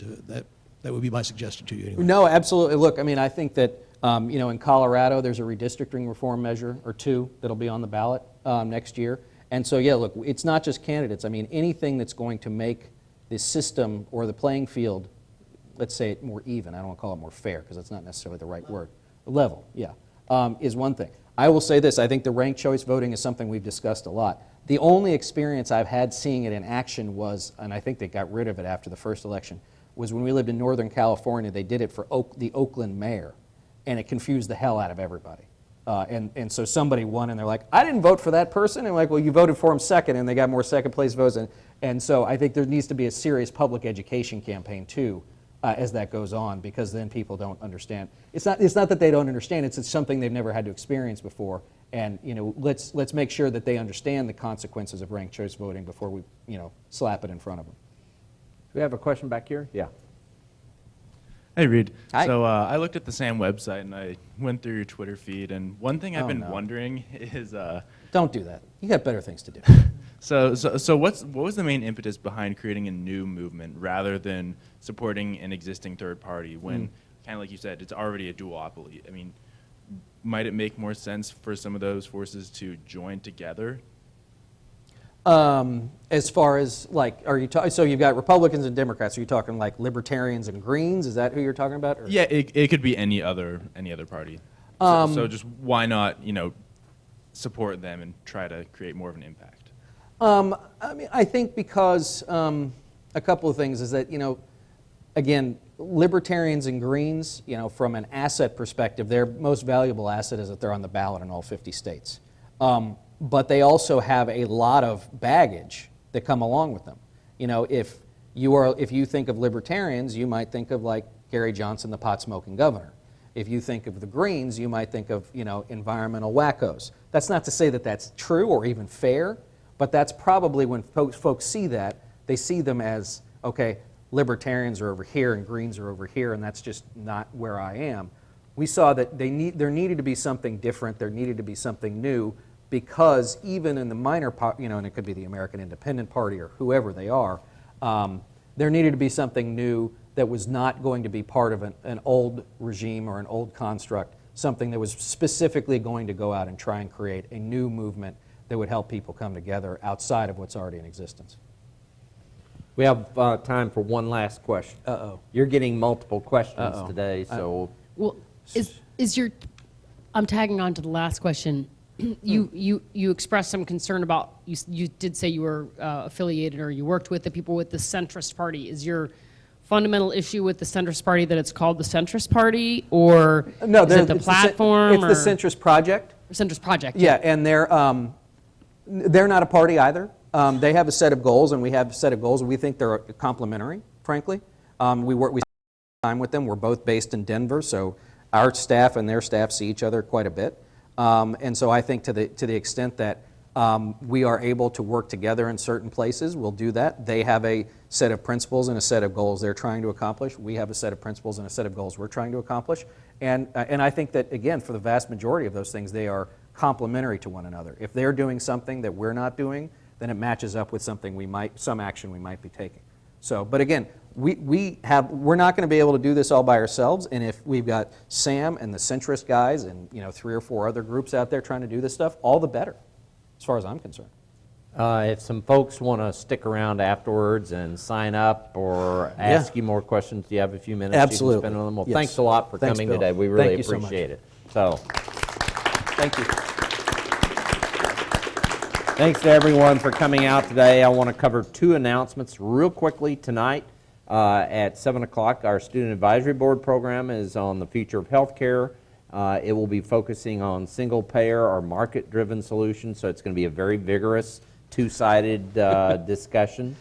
that would be my suggestion to you anyway. No, absolutely. Look, I mean, I think that in Colorado there's a redistricting reform measure or two that'll be on the ballot next year. And so, yeah, look, it's not just candidates. I mean, anything that's going to make the system or the playing field, let's say it more even, I don't want to call it more fair because that's not necessarily the right word, level, yeah, is one thing. I will say this, I think the ranked choice voting is something we've discussed a lot. The only experience I've had seeing it in action was, and I think they got rid of it after the first election, was when we lived in Northern California. They did it for the Oakland mayor, and it confused the hell out of everybody. And so somebody won, and they're like, I didn't vote for that person. And like, well, you voted for him second, and they got more second-place votes. And so I think there needs to be a serious public education campaign, too, as that goes on, because then people don't understand. It's not that they don't understand. It's something they've never had to experience before. And let's make sure that they understand the consequences of ranked choice voting before we slap it in front of them. Do we have a question back here? Yeah. Hey, Reed. Hi. So I looked at the SAM website and I went through your Twitter feed, and one thing I've been wondering is... Don't do that. You got better things to do. So what was the main impetus behind creating a new movement rather than supporting an existing third party when, kind of like you said, it's already a duopoly? I mean, might it make more sense for some of those forces to join together? As far as like, are you so you've got Republicans and Democrats? Are you talking like Libertarians and Greens? Is that who you're talking about? Or? Yeah, it could be any other party. So just why not, support them and try to create more of an impact? I mean, I think because a couple of things is that, again, Libertarians and Greens, from an asset perspective, their most valuable asset is that they're on the ballot in all 50 states. But they also have a lot of baggage that come along with them. If you think of Libertarians, you might think of like Gary Johnson, the pot-smoking governor. If you think of the Greens, you might think of environmental wackos. That's not to say that that's true or even fair, but that's probably when folks see that, they see them as, okay, Libertarians are over here and Greens are over here, and that's just not where I am. We saw that there needed to be something different, there needed to be something new, because even in the minor, and it could be the American Independent Party or whoever they are, there needed to be something new that was not going to be part of an old regime or an old construct, something that was specifically going to go out and try and create a new movement that would help people come together outside of what's already in existence. We have time for one last question. Uh-oh. You're getting multiple questions today, so... Well, is your, I'm tagging on to the last question. You expressed some concern about, you did say you were affiliated or you worked with the people with the centrist party. Is your fundamental issue with the centrist party that it's called the centrist party, or No, is it the platform? It's the centrist project. Centrist project. Yeah, and they're not a party either. They have a set of goals, and we have a set of goals, and we think they're complementary, frankly. We spend time with them. We're both based in Denver, so our staff and their staff see each other quite a bit. And so I think to the extent that we are able to work together in certain places, we'll do that. They have a set of principles and a set of goals they're trying to accomplish. We have a set of principles and a set of goals we're trying to accomplish. And I think that, again, for the vast majority of those things, they are complementary to one another. If they're doing something that we're not doing, then it matches up with some action we might be taking. So, but again, we're not going to be able to do this all by ourselves, and if we've got Sam and the centrist guys and 3 or 4 other groups out there trying to do this stuff, all the better, as far as I'm concerned. If some folks want to stick around afterwards and sign up or ask you more questions, do you have a few minutes Absolutely. you can spend on them? Well, Yes. thanks a lot for Thanks, coming Bill. today. We really Thank you so much. appreciate it. So, Thank you. thanks to everyone for coming out today. I want to cover 2 announcements real quickly tonight. At 7 o'clock, our Student Advisory Board program is on the future of healthcare. It will be focusing on single-payer or market-driven solutions, so it's going to be a very vigorous, 2-sided discussion.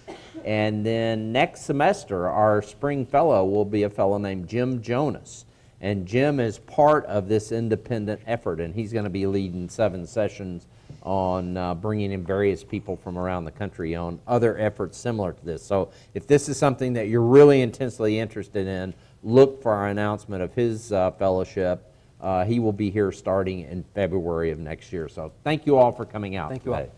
And then next semester, our spring fellow will be a fellow named Jim Jonas. And Jim is part of this independent effort, and he's going to be leading 7 sessions on bringing in various people from around the country on other efforts similar to this. So if this is something that you're really intensely interested in, look for our announcement of his fellowship. He will be here starting in February of next year. So thank you all for coming out Thank you all. today.